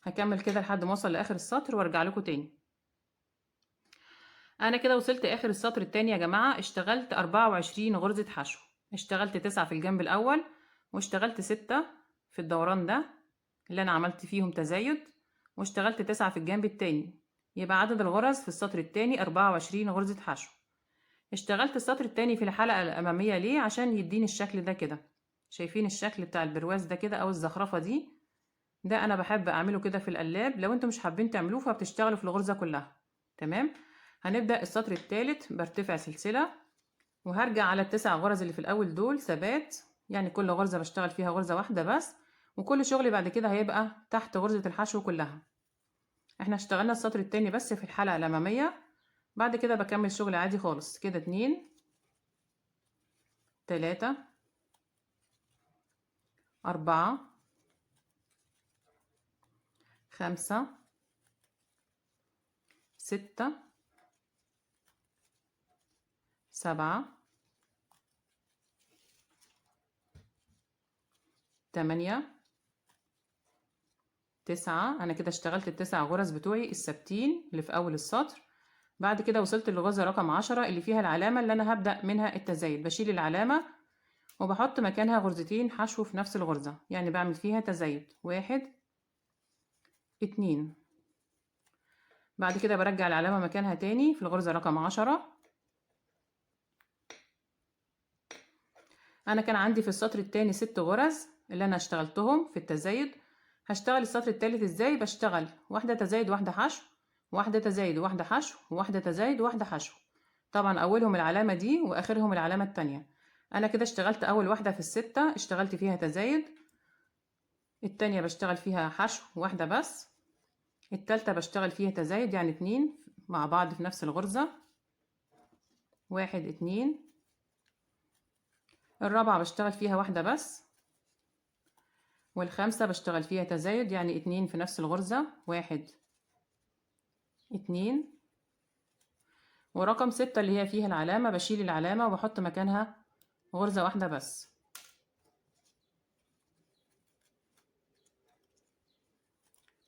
هكمل كده لحد ما اوصل لاخر السطر وارجع لكم تاني. انا كده وصلت اخر السطر التاني يا جماعة. اشتغلت 24 غرزة حشو، اشتغلت 9 في الجنب الاول واشتغلت 6 في الدوران ده اللي انا عملت فيهم تزايد، واشتغلت 9 في الجنب التاني. يبقى عدد الغرز في السطر التاني 24 غرزة حشو. اشتغلت السطر التاني في الحلقة الأمامية ليه؟ عشان يديني الشكل ده كده. شايفين الشكل بتاع البرواز ده كده أو الزخرفة دي؟ ده أنا بحب أعمله كده في القلاب. لو انتوا مش حابين تعملوه فبتشتغلوا في الغرزة كلها. تمام. هنبدأ السطر التالت. برتفع سلسلة وهرجع على ال9 غرز اللي في الأول دول ثبات، يعني كل غرزة بشتغل فيها غرزة واحدة بس، وكل شغلي بعد كده هيبقى تحت غرزة الحشو كلها. احنا اشتغلنا السطر التاني بس في الحلقة الأمامية، بعد كده بكمل شغل عادي خالص كده. 2 3 4 5 6 7 8 9. انا كده اشتغلت ال9 غرز بتوعي الثابتين اللي في اول السطر. بعد كده وصلت للغرزة رقم 10 اللي فيها العلامة اللي انا هبدأ منها التزايد. بشيل العلامة وبحط مكانها غرزتين حشو في نفس الغرزة، يعني بعمل فيها تزايد 1 2. بعد كده برجع العلامة مكانها تاني في الغرزة رقم 10. انا كان عندي في السطر التاني 6 غرز اللي انا اشتغلتهم في التزايد. هشتغل السطر التالت ازاي؟ بشتغل واحدة تزايد واحدة حشو، واحدة تزايد واحدة حشو، واحدة تزايد واحدة حشو. طبعا اولهم العلامة دي واخرهم العلامة التانية. انا كده اشتغلت اول واحدة في ال6 اشتغلت فيها تزايد، التانية بشتغل فيها حشو واحدة بس، التالتة بشتغل فيها تزايد يعني 2 مع بعض في نفس الغرزة 1 2. الرابعة بشتغل فيها واحدة بس، والخامسة بشتغل فيها تزايد يعني 2 في نفس الغرزة 1 2. ورقم 6 اللي هي فيها العلامة بشيل العلامة وبحط مكانها غرزة واحدة بس.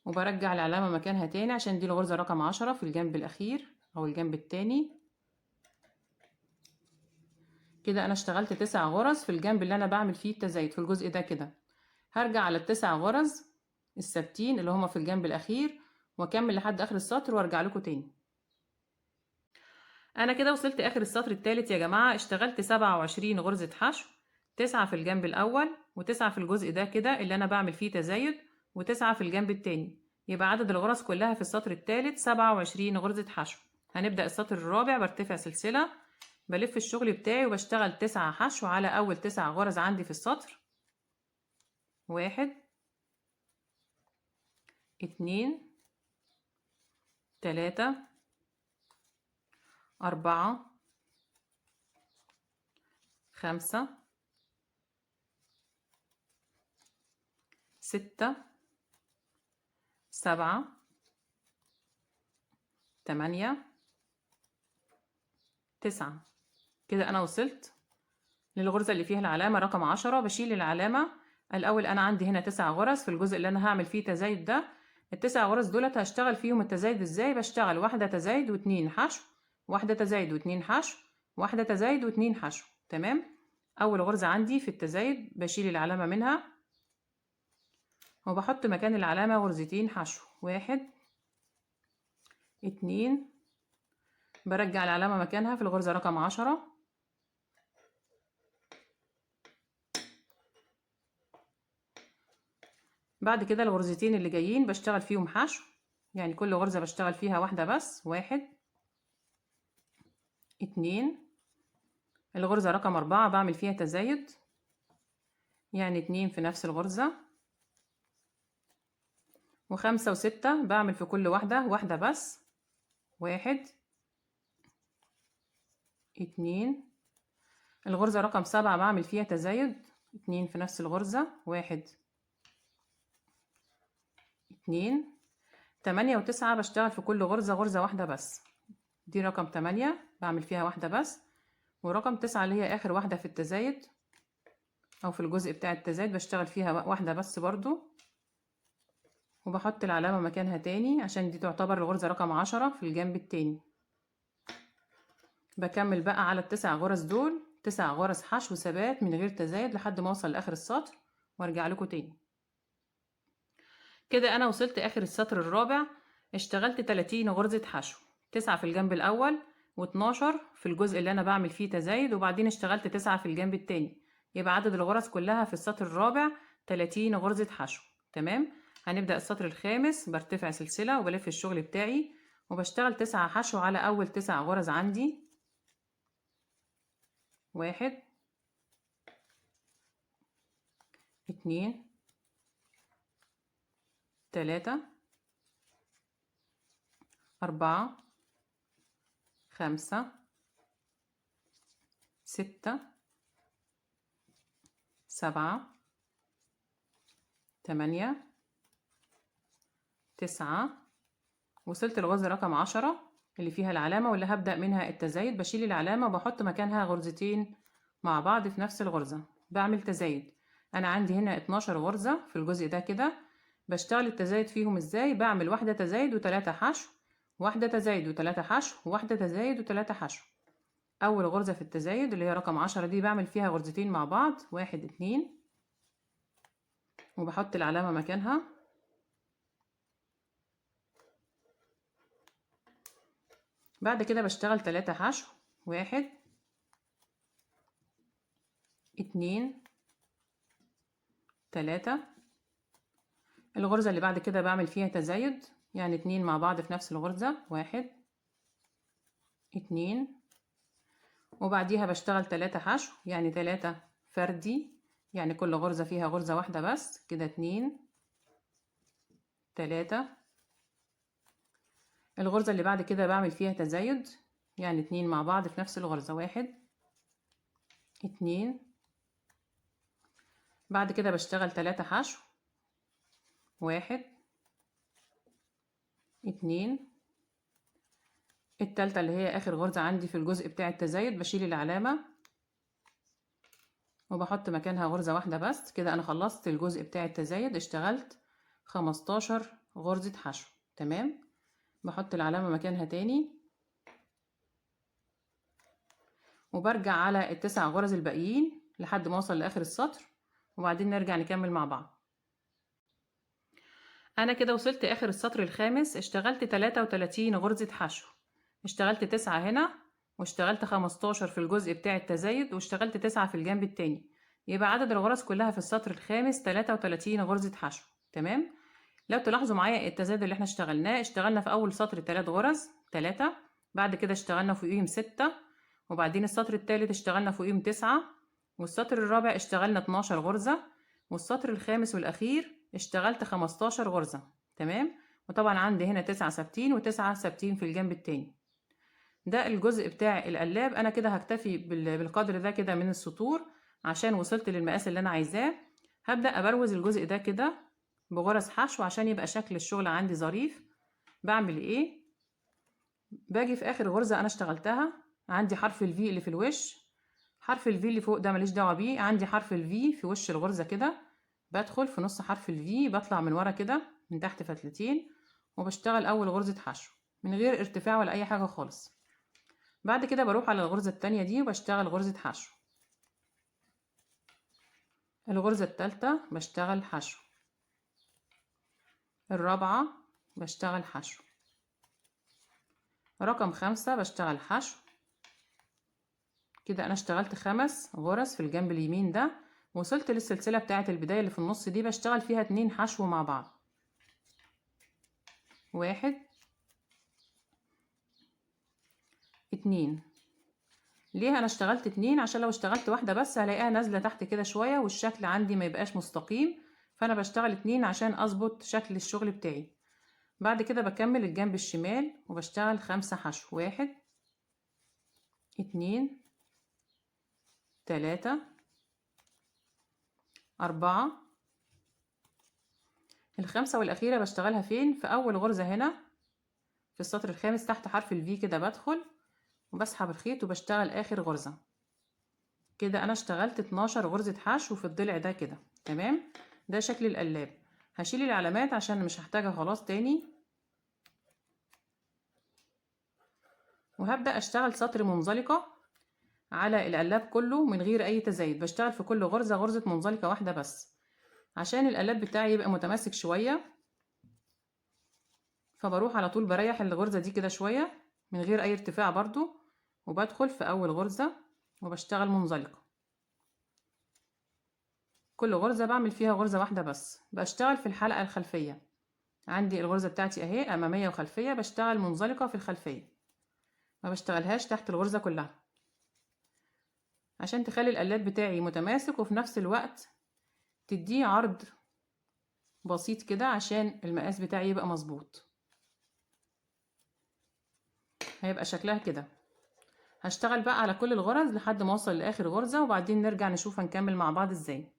وبرجع العلامة مكانها تاني عشان دي الغرزة رقم 10 في الجنب الأخير أو الجنب التاني. كده أنا اشتغلت 9 غرز في الجنب اللي أنا بعمل فيه التزايد في الجزء ده. كده هرجع على ال9 غرز الثابتين اللي هما في الجنب الأخير وأكمل لحد آخر السطر وأرجع لكم تاني. أنا كده وصلت آخر السطر التالت يا جماعة. اشتغلت 27 غرزة حشو، 9 في الجنب الأول و9 في الجزء ده كده اللي أنا بعمل فيه تزايد، و9 في الجنب التاني. يبقى عدد الغرز كلها في السطر التالت 27 غرزة حشو. هنبدأ السطر الرابع. برتفع سلسلة، بلف الشغل بتاعي وبشتغل 9 حشو على أول 9 غرز عندي في السطر. 1 2 3 4 5 6 7 8 9. كده أنا وصلت للغرزة اللي فيها العلامة رقم 10. بشيل العلامة الأول. أنا عندي هنا 9 غرز في الجزء اللي أنا هعمل فيه تزايد ده. ال9 غرز دولت هشتغل فيهم التزايد ازاي؟ بشتغل واحدة تزايد واتنين حشو، واحدة تزايد واتنين حشو، واحدة تزايد واتنين حشو. تمام. أول غرزة عندي في التزايد بشيل العلامة منها وبحط مكان العلامة غرزتين حشو 1 2. برجع العلامة مكانها في الغرزة رقم 10. بعد كده الغرزتين اللي جايين بشتغل فيهم حشو، يعني كل غرزة بشتغل فيها واحدة بس 1 2. الغرزة رقم 4 بعمل فيها تزايد يعني 2 في نفس الغرزة، و5 و6 بعمل في كل واحدة واحدة بس 1 2. الغرزة رقم 7 بعمل فيها تزايد 2 في نفس الغرزة 1 2. 8 و9 بشتغل في كل غرزة غرزة واحدة بس. دي رقم 8 بعمل فيها واحدة بس، ورقم 9 اللي هي آخر واحدة في التزايد أو في الجزء بتاع التزايد بشتغل فيها واحدة بس برضو، وبحط العلامة مكانها تاني عشان دي تعتبر الغرزة رقم 10 في الجنب التاني. بكمل بقى على ال9 غرز دول 9 غرز حشو ثبات من غير تزايد لحد ما اوصل لاخر السطر وارجع لكم تاني. كده انا وصلت اخر السطر الرابع. اشتغلت 30 غرزة حشو، 9 في الجنب الاول و12 في الجزء اللي انا بعمل فيه تزايد، وبعدين اشتغلت 9 في الجنب التاني. يبقى عدد الغرز كلها في السطر الرابع 30 غرزة حشو. تمام. هنبدأ السطر الخامس. برتفع سلسلة وبلف الشغل بتاعي وبشتغل 9 حشو على اول 9 غرز عندي 1 2 3 4 5 6 7 8 9. وصلت للغرزة رقم 10 اللي فيها العلامة واللي هبدأ منها التزايد. بشيل العلامة وبحط مكانها غرزتين مع بعض في نفس الغرزة، بعمل تزايد. أنا عندي هنا 12 غرزة في الجزء ده كده. بشتغل التزايد فيهم ازاي؟ بعمل واحدة تزايد وتلاتة حشو، واحدة تزايد وتلاتة حشو، واحدة تزايد وتلاتة حشو. أول غرزة في التزايد اللي هي رقم 10 دي بعمل فيها غرزتين مع بعض، 1 2، وبحط العلامة مكانها. بعد كده بشتغل 3 حشو، 1 2 3. الغرزة اللي بعد كده بعمل فيها تزايد، يعني 2 مع بعض في نفس الغرزة، 1 2، وبعديها بشتغل 3 حشو، يعني 3 فردي، يعني كل غرزة فيها غرزة واحدة بس كده، 2 3. الغرزة اللي بعد كده بعمل فيها تزايد، يعني 2 مع بعض في نفس الغرزة، 1 2. بعد كده بشتغل 3 حشو، 1 2. التالتة اللي هي آخر غرزة عندي في الجزء بتاع التزايد بشيل العلامة وبحط مكانها غرزة واحدة بس كده. أنا خلصت الجزء بتاع التزايد، اشتغلت 15 غرزة حشو. تمام. بحط العلامة مكانها تاني وبرجع على ال9 غرز الباقيين لحد ما اوصل لاخر السطر، وبعدين نرجع نكمل مع بعض. انا كده وصلت اخر السطر الخامس، اشتغلت 33 غرزة حشو، اشتغلت 9 هنا واشتغلت 15 في الجزء بتاع التزايد واشتغلت 9 في الجنب التاني، يبقى عدد الغرز كلها في السطر الخامس 33 غرزة حشو. تمام. لو تلاحظوا معايا التزايد اللي احنا اشتغلنا في اول سطر 3 غرز، 3، بعد كده اشتغلنا فوقيهم 6، وبعدين السطر الثالث اشتغلنا فوقيهم 9، والسطر الرابع اشتغلنا 12 غرزة، والسطر الخامس والاخير اشتغلت 15 غرزة. تمام. وطبعا عندي هنا 9 ثابتين و9 ثابتين في الجنب التاني. ده الجزء بتاع القلاب. انا كده هكتفي بالقدر ده كده من السطور عشان وصلت للمقاس اللي انا عايزاه. هبدأ ابروز الجزء ده كده بغرز حشو عشان يبقى شكل الشغل عندي ظريف. بعمل ايه؟ باجي في اخر غرزة انا اشتغلتها، عندي حرف الفي اللي في الوش، حرف الفي اللي فوق ده ماليش دعوة بيه، عندي حرف الفي في وش الغرزة كده، بدخل في نص حرف الفي، بطلع من ورا كده من تحت فتلتين وبشتغل اول غرزة حشو من غير ارتفاع ولا اي حاجة خالص. بعد كده بروح على الغرزة التانية دي وبشتغل غرزة حشو. الغرزة التالتة بشتغل حشو، الرابعة بشتغل حشو، رقم 5 بشتغل حشو. كده انا اشتغلت 5 غرز في الجنب اليمين ده، وصلت للسلسلة بتاعة البداية اللي في النص دي بشتغل فيها 2 حشو مع بعض، 1 2. ليه انا اشتغلت 2؟ عشان لو اشتغلت واحدة بس هلاقيها نازلة تحت كده شوية والشكل عندي ما يبقاش مستقيم، فانا بشتغل 2 عشان اظبط شكل الشغل بتاعي. بعد كده بكمل الجنب الشمال وبشتغل 5 حشو، 1 2 3 4. الخمسة والأخيرة بشتغلها فين؟ في أول غرزة هنا في السطر الخامس تحت حرف الفي كده، بدخل وبسحب الخيط وبشتغل آخر غرزة. كده أنا اشتغلت 12 غرزة حشو في الضلع ده كده. تمام. ده شكل القلاب. هشيل العلامات عشان مش هحتاجها خلاص تاني، وهبدأ أشتغل سطر منزلقة على القلاب كله من غير أي تزايد. بشتغل في كل غرزة غرزة منزلقة واحدة بس عشان القلاب بتاعي يبقى متماسك شوية، فبروح على طول بريح الغرزة دي كده شوية من غير أي ارتفاع برضو، وبدخل في أول غرزة وبشتغل منزلقة. كل غرزة بعمل فيها غرزة واحدة بس. بشتغل في الحلقة الخلفية، عندي الغرزة بتاعتي اهي أمامية وخلفية، بشتغل منزلقة في الخلفية، ما بشتغلهاش تحت الغرزة كلها عشان تخلي القلاب بتاعي متماسك وفي نفس الوقت تديه عرض بسيط كده عشان المقاس بتاعي يبقى مظبوط. هيبقى شكلها كده. هشتغل بقى على كل الغرز لحد ما اوصل لاخر غرزة، وبعدين نرجع نشوف هنكمل مع بعض ازاي.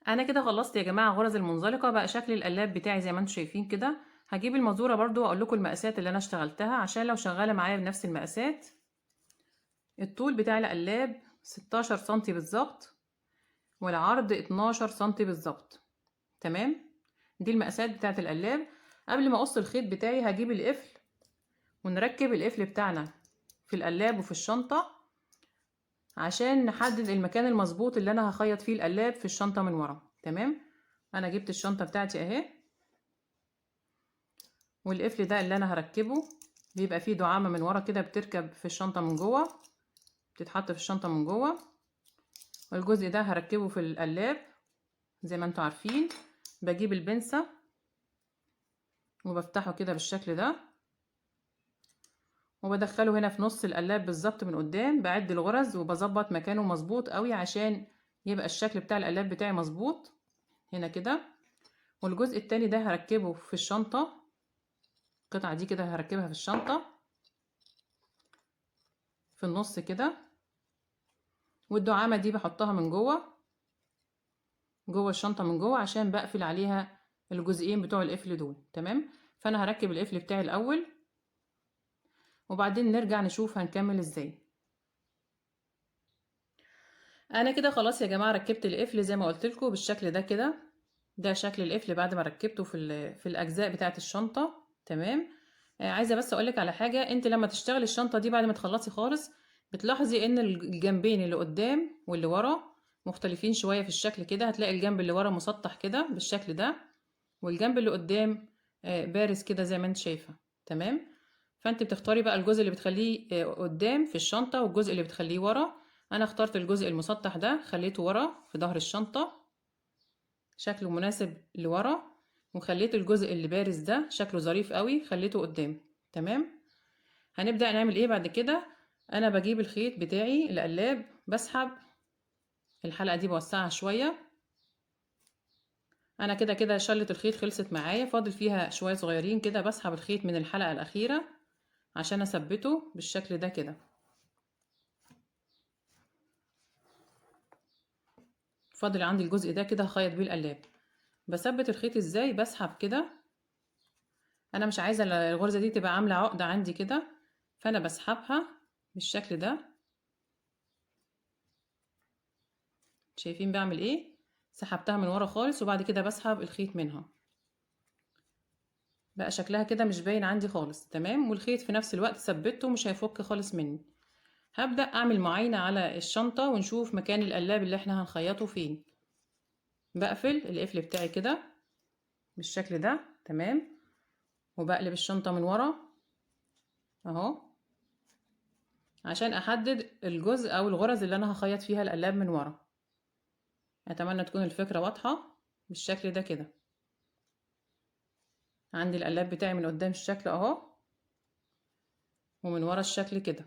انا كده خلصت يا جماعة غرز المنزلقة. بقى شكل القلاب بتاعي زي ما انتم شايفين كده. هجيب المزورة برضو واقول لكم المقاسات اللي انا اشتغلتها عشان لو شغالة معايا بنفس المقاسات. الطول بتاع القلاب 16 سنتي بالظبط، والعرض 12 سنتي بالظبط. تمام، دي المقاسات بتاعت القلاب. قبل ما اقص الخيط بتاعي هجيب القفل ونركب القفل بتاعنا في القلاب وفي الشنطة عشان نحدد المكان المظبوط اللي انا هخيط فيه القلاب في الشنطة من ورا. تمام، انا جبت الشنطة بتاعتي اهي، والقفل ده اللي انا هركبه بيبقى فيه دعامة من ورا كده بتركب في الشنطة من جوه، بتتحط في الشنطة من جوه، والجزء ده هركبه في القلاب زي ما انتوا عارفين. بجيب البنسة وبفتحه كده بالشكل ده، وبدخله هنا في نص القلاب بالظبط من قدام. بعد الغرز وبظبط مكانه مظبوط قوي عشان يبقى الشكل بتاع القلاب بتاعي مظبوط هنا كده. والجزء التاني ده هركبه في الشنطة، القطعة دي كده هركبها في الشنطة في النص كده، والدعامة دي بحطها من جوه الشنطة من جوه عشان بقفل عليها الجزئين بتوع القفل دول. تمام، فانا هركب القفل بتاعي الاول وبعدين نرجع نشوف هنكمل ازاي. انا كده خلاص يا جماعة ركبت القفل زي ما قلت لكم بالشكل ده كده. ده شكل القفل بعد ما ركبته في الاجزاء بتاعه الشنطة. تمام، عايزة بس اقولك على حاجة. انت لما تشتغلي الشنطة دي بعد ما تخلصي خالص بتلاحظي ان الجنبين اللي قدام واللي ورا مختلفين شوية في الشكل كده. هتلاقي الجنب اللي ورا مسطح كده بالشكل ده، والجنب اللي قدام بارز كده زي ما انت شايفة. تمام، فانت بتختاري بقى الجزء اللي بتخليه قدام في الشنطة والجزء اللي بتخليه ورا. انا اخترت الجزء المسطح ده خليته ورا في ظهر الشنطة، شكله مناسب لورا، وخليت الجزء اللي بارز ده شكله ظريف قوي خليته قدام. تمام، هنبدأ نعمل ايه بعد كده. انا بجيب الخيط بتاعي القلاب، بسحب الحلقة دي بوسعها شوية. انا كده كده شلة الخيط خلصت معايا، فاضل فيها شوية صغيرين كده. بسحب الخيط من الحلقة الأخيرة عشان اثبته بالشكل ده كده. فاضل عندي الجزء ده كده هخيط بيه القلاب. بثبت الخيط ازاي؟ بسحب كده. انا مش عايزة الغرزة دي تبقى عاملة عقدة عندي كده، فانا بسحبها بالشكل ده. شايفين بعمل ايه؟ سحبتها من ورا خالص وبعد كده بسحب الخيط منها. بقى شكلها كده مش باين عندي خالص. تمام، والخيط في نفس الوقت ثبته مش هيفك خالص مني. هبدأ اعمل معاينة على الشنطة ونشوف مكان القلاب اللي احنا هنخيطه فين. بقفل القفل بتاعي كده بالشكل ده. تمام، وبقلب الشنطة من ورا اهو عشان احدد الجزء او الغرز اللي انا هخيط فيها القلاب من ورا. اتمنى تكون الفكرة واضحة بالشكل ده كده. عندي القلاب بتاعي من قدام الشكل اهو، ومن ورا الشكل كده،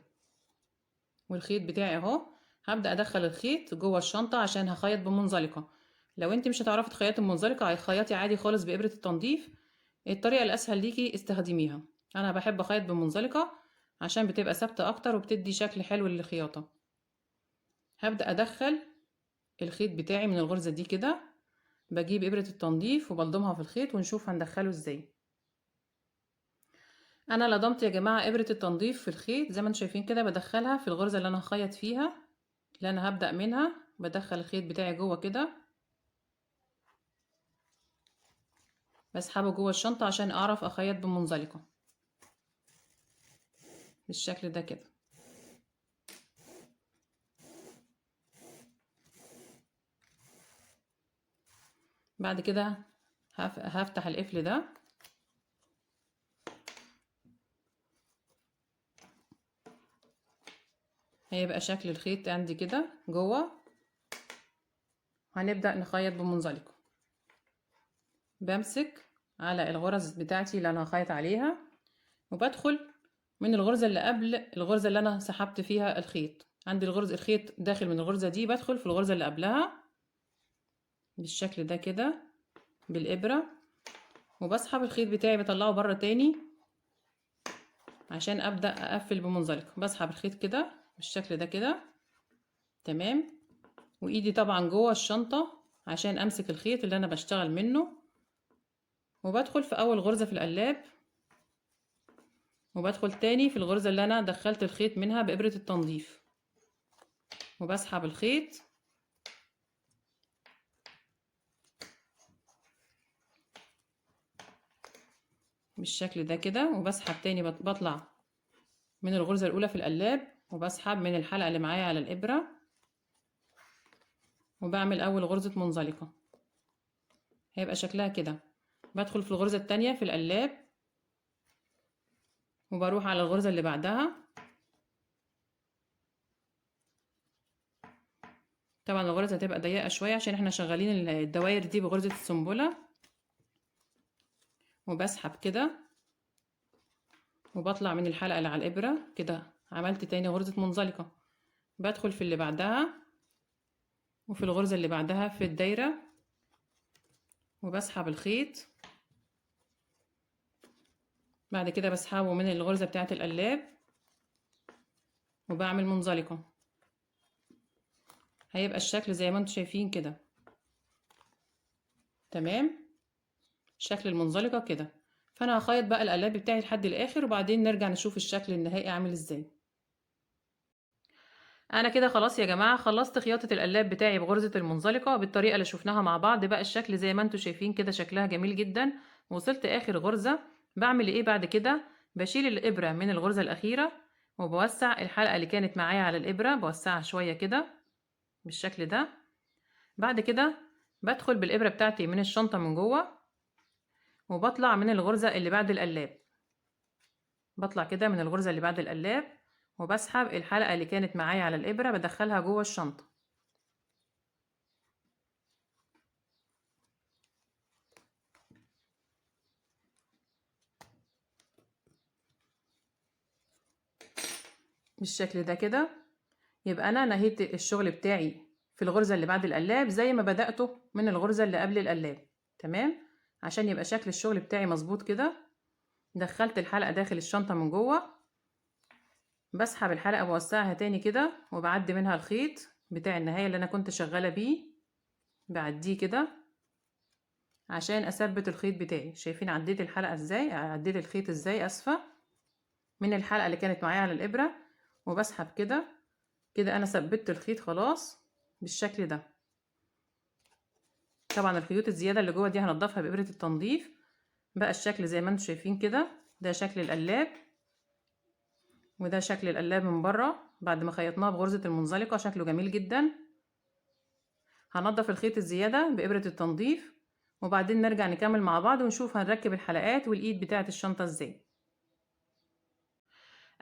والخيط بتاعي اهو. هبدأ ادخل الخيط جوه الشنطة عشان هخيط بمنزلقة. لو انت مش هتعرفي تخيطي بمنزلقة هيخيطي عادي خالص بإبرة التنظيف. الطريقة الاسهل ليكي استخدميها. انا بحب اخيط بمنزلقة عشان بتبقى ثابتة اكتر وبتدي شكل حلو للخياطة. هبدأ ادخل الخيط بتاعي من الغرزة دي كده. بجيب إبرة التنظيف وبلضمها في الخيط ونشوف هندخله ازاي. انا لضمت يا جماعة إبرة التنظيف في الخيط زي ما انتم شايفين كده. بدخلها في الغرزة اللي انا هخيط فيها، اللي انا هبدأ منها. بدخل الخيط بتاعي جوه كده، بسحبه جوه الشنطة عشان اعرف اخيط بمنزلقة بالشكل ده كده. بعد كده هفتح القفل ده هيبقى شكل الخيط عندي كده جوه. هنبدأ نخيط بمنزلقة. بمسك على الغرز بتاعتي اللي انا هخيط عليها وبدخل من الغرزة اللي قبل الغرزة اللي انا سحبت فيها الخيط. عندي الخيط داخل من الغرزة دي، بدخل في الغرزة اللي قبلها بالشكل ده كده بالإبرة، وبسحب الخيط بتاعي بطلعه بره تاني عشان أبدأ أقفل بمنزلقة. بسحب الخيط كده بالشكل ده كده تمام، وإيدي طبعا جوه الشنطة عشان أمسك الخيط اللي أنا بشتغل منه، وبدخل في أول غرزة في القلاب، وبدخل تاني في الغرزة اللي أنا دخلت الخيط منها بإبرة التنظيف، وبسحب الخيط بالشكل ده كده، وبسحب تاني بطلع من الغرزة الأولى في القلاب، وبسحب من الحلقة اللي معايا على الإبرة، وبعمل أول غرزة منزلقة. هيبقى شكلها كده. بدخل في الغرزة التانية في القلاب، وبروح على الغرزة اللي بعدها. طبعا الغرزة هتبقى ضيقة شوية عشان احنا شغالين الدواير دي بغرزة السنبلة، وبسحب كده وبطلع من الحلقة اللي على الإبرة كده. عملت تاني غرزة منزلقة، بدخل في اللي بعدها وفي الغرزة اللي بعدها في الدايرة، وبسحب الخيط. بعد كده بسحبه من الغرزة بتاعة القلاب وبعمل منزلقة. هيبقى الشكل زي ما انتم شايفين كده تمام، شكل المنزلقة كده. فانا هخيط بقى القلاب بتاعي لحد الاخر، وبعدين نرجع نشوف الشكل النهائي عامل ازاي. انا كده خلاص يا جماعة خلصت خياطة القلاب بتاعي بغرزة المنزلقة بالطريقة اللي شفناها مع بعض. بقى الشكل زي ما انتم شايفين كده شكلها جميل جدا. وصلت اخر غرزة. بعمل ايه بعد كده؟ بشيل الابرة من الغرزة الاخيرة، وبوسع الحلقة اللي كانت معايا على الابرة، بوسعها شوية كده بالشكل ده. بعد كده بدخل بالابرة بتاعتي من الشنطة من جوه، وبطلع من الغرزة اللي بعد القلاب. بطلع كده من الغرزة اللي بعد القلاب، وبسحب الحلقة اللي كانت معايا على الإبرة بدخلها جوه الشنطة. بالشكل ده كده. يبقى أنا نهيت الشغل بتاعي في الغرزة اللي بعد القلاب زي ما بدأته من الغرزة اللي قبل القلاب تمام، عشان يبقى شكل الشغل بتاعي مظبوط كده. دخلت الحلقة داخل الشنطة من جوه، بسحب الحلقة بوسعها تاني كده، وبعدي منها الخيط بتاع النهاية اللي أنا كنت شغالة بيه، بعديه كده عشان اثبت الخيط بتاعي. شايفين عديت الحلقة ازاي، عديت الخيط ازاي اسفة من الحلقة اللي كانت معايا على الابرة، وبسحب كده كده. انا ثبتت الخيط خلاص بالشكل ده. طبعا الخيوط الزيادة اللي جوه دي هنضفها بإبرة التنظيف. بقى الشكل زي ما انتم شايفين كده، ده شكل القلاب، وده شكل القلاب من بره بعد ما خيطناه بغرزة المنزلقة. شكله جميل جدا. هنضف الخيط الزيادة بإبرة التنظيف، وبعدين نرجع نكمل مع بعض ونشوف هنركب الحلقات والإيد بتاعة الشنطة ازاي.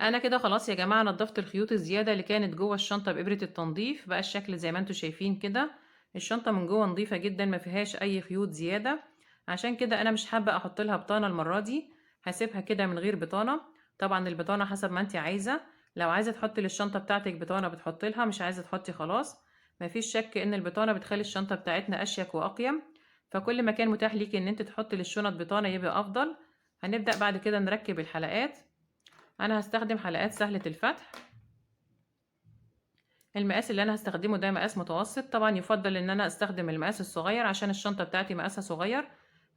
انا كده خلاص يا جماعة نضفت الخيوط الزيادة اللي كانت جوه الشنطة بإبرة التنظيف. بقى الشكل زي ما انتم شايفين كده. الشنطة من جوه نظيفة جدا، ما فيهاش اي خيوط زيادة. عشان كده انا مش حابة احط لها بطانة المرة دي، هسيبها كده من غير بطانة. طبعا البطانة حسب ما انت عايزة، لو عايزة تحطي للشنطة بتاعتك بطانة بتحطي لها، مش عايزة تحطي خلاص. مفيش شك ان البطانة بتخلي الشنطة بتاعتنا اشيك واقيم، فكل ما كان متاح ليكي ان انت تحطي للشنط بطانة يبقى افضل. هنبدأ بعد كده نركب الحلقات. انا هستخدم حلقات سهلة الفتح. المقاس اللي انا هستخدمه ده مقاس متوسط. طبعا يفضل ان انا استخدم المقاس الصغير عشان الشنطة بتاعتي مقاسها صغير،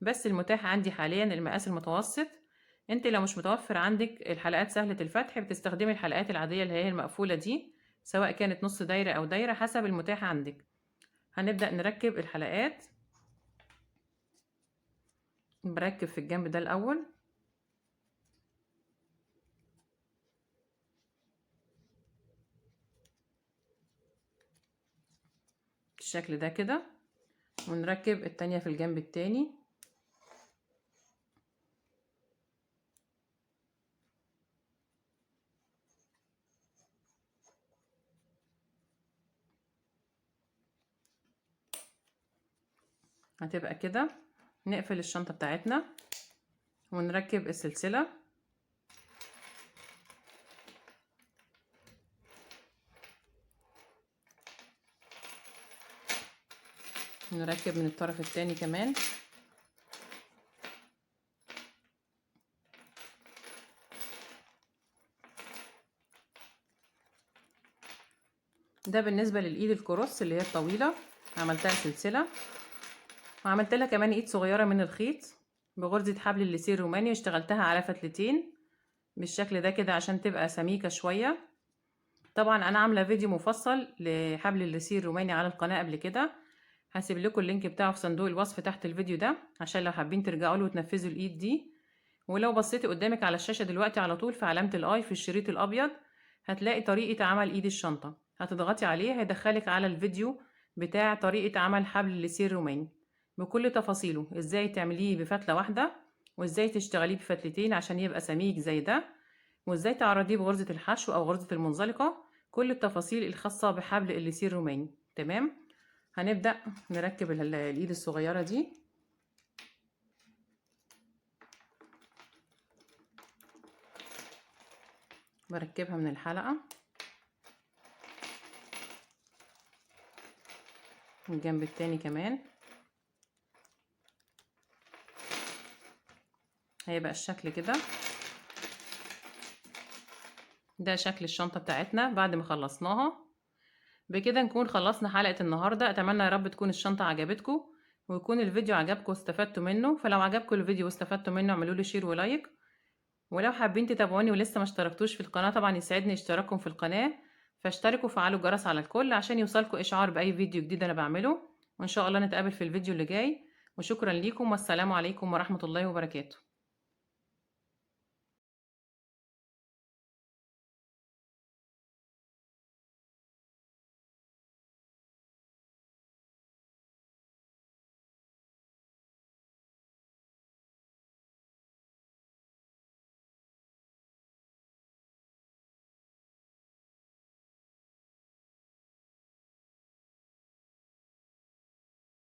بس المتاح عندي حاليا المقاس المتوسط. انت لو مش متوفر عندك الحلقات سهلة الفتح بتستخدمي الحلقات العادية اللي هي المقفولة دي، سواء كانت نص دايرة او دايرة حسب المتاح عندك. هنبدأ نركب الحلقات. بركب في الجنب ده الاول بالشكل ده كده، ونركب التانية في الجنب التاني. هتبقى كده. نقفل الشنطة بتاعتنا ونركب السلسلة. نركب من الطرف التاني كمان. ده بالنسبة للإيد الكروس اللي هي الطويلة، عملتها سلسلة، وعملت لها كمان إيد صغيرة من الخيط بغرزة حبل الليسير روماني، واشتغلتها على فتلتين بالشكل ده كده عشان تبقى سميكة شوية. طبعا أنا عاملة فيديو مفصل لحبل الليسير روماني على القناة قبل كده، هسيب لكم اللينك بتاعه في صندوق الوصف تحت الفيديو ده عشان لو حابين ترجعوا له وتنفذوا الإيد دي. ولو بصيتي قدامك على الشاشة دلوقتي على طول في علامة الآي في الشريط الأبيض هتلاقي طريقة عمل إيد الشنطة، هتضغطي عليه هيدخلك على الفيديو بتاع طريقة عمل حبل الليسير روماني بكل تفاصيله، ازاي تعمليه بفتلة واحدة وازاي تشتغليه بفتلتين عشان يبقى سميك زي ده، وازاي تعرضيه بغرزة الحشو او غرزة المنزلقة، كل التفاصيل الخاصة بحبل الليسير روماني. تمام، هنبدأ نركب الإيد الصغيرة دي. بركبها من الحلقة من الجنب التاني كمان، هيبقى الشكل كده. ده شكل الشنطة بتاعتنا بعد ما خلصناها. بكده نكون خلصنا حلقة النهاردة. اتمنى يا رب تكون الشنطة عجبتكم ويكون الفيديو عجبكم واستفدتوا منه. فلو عجبكم الفيديو واستفدتوا منه اعملوا له شير ولايك، ولو حابين تتابعوني ولسه ما اشتركتوش في القناة طبعا يسعدني اشتراككم في القناة، فاشتركوا وفعلوا الجرس على الكل عشان يوصلكم اشعار باي فيديو جديد انا بعمله. وان شاء الله نتقابل في الفيديو اللي جاي، وشكرا ليكم والسلام عليكم ورحمة الله وبركاته.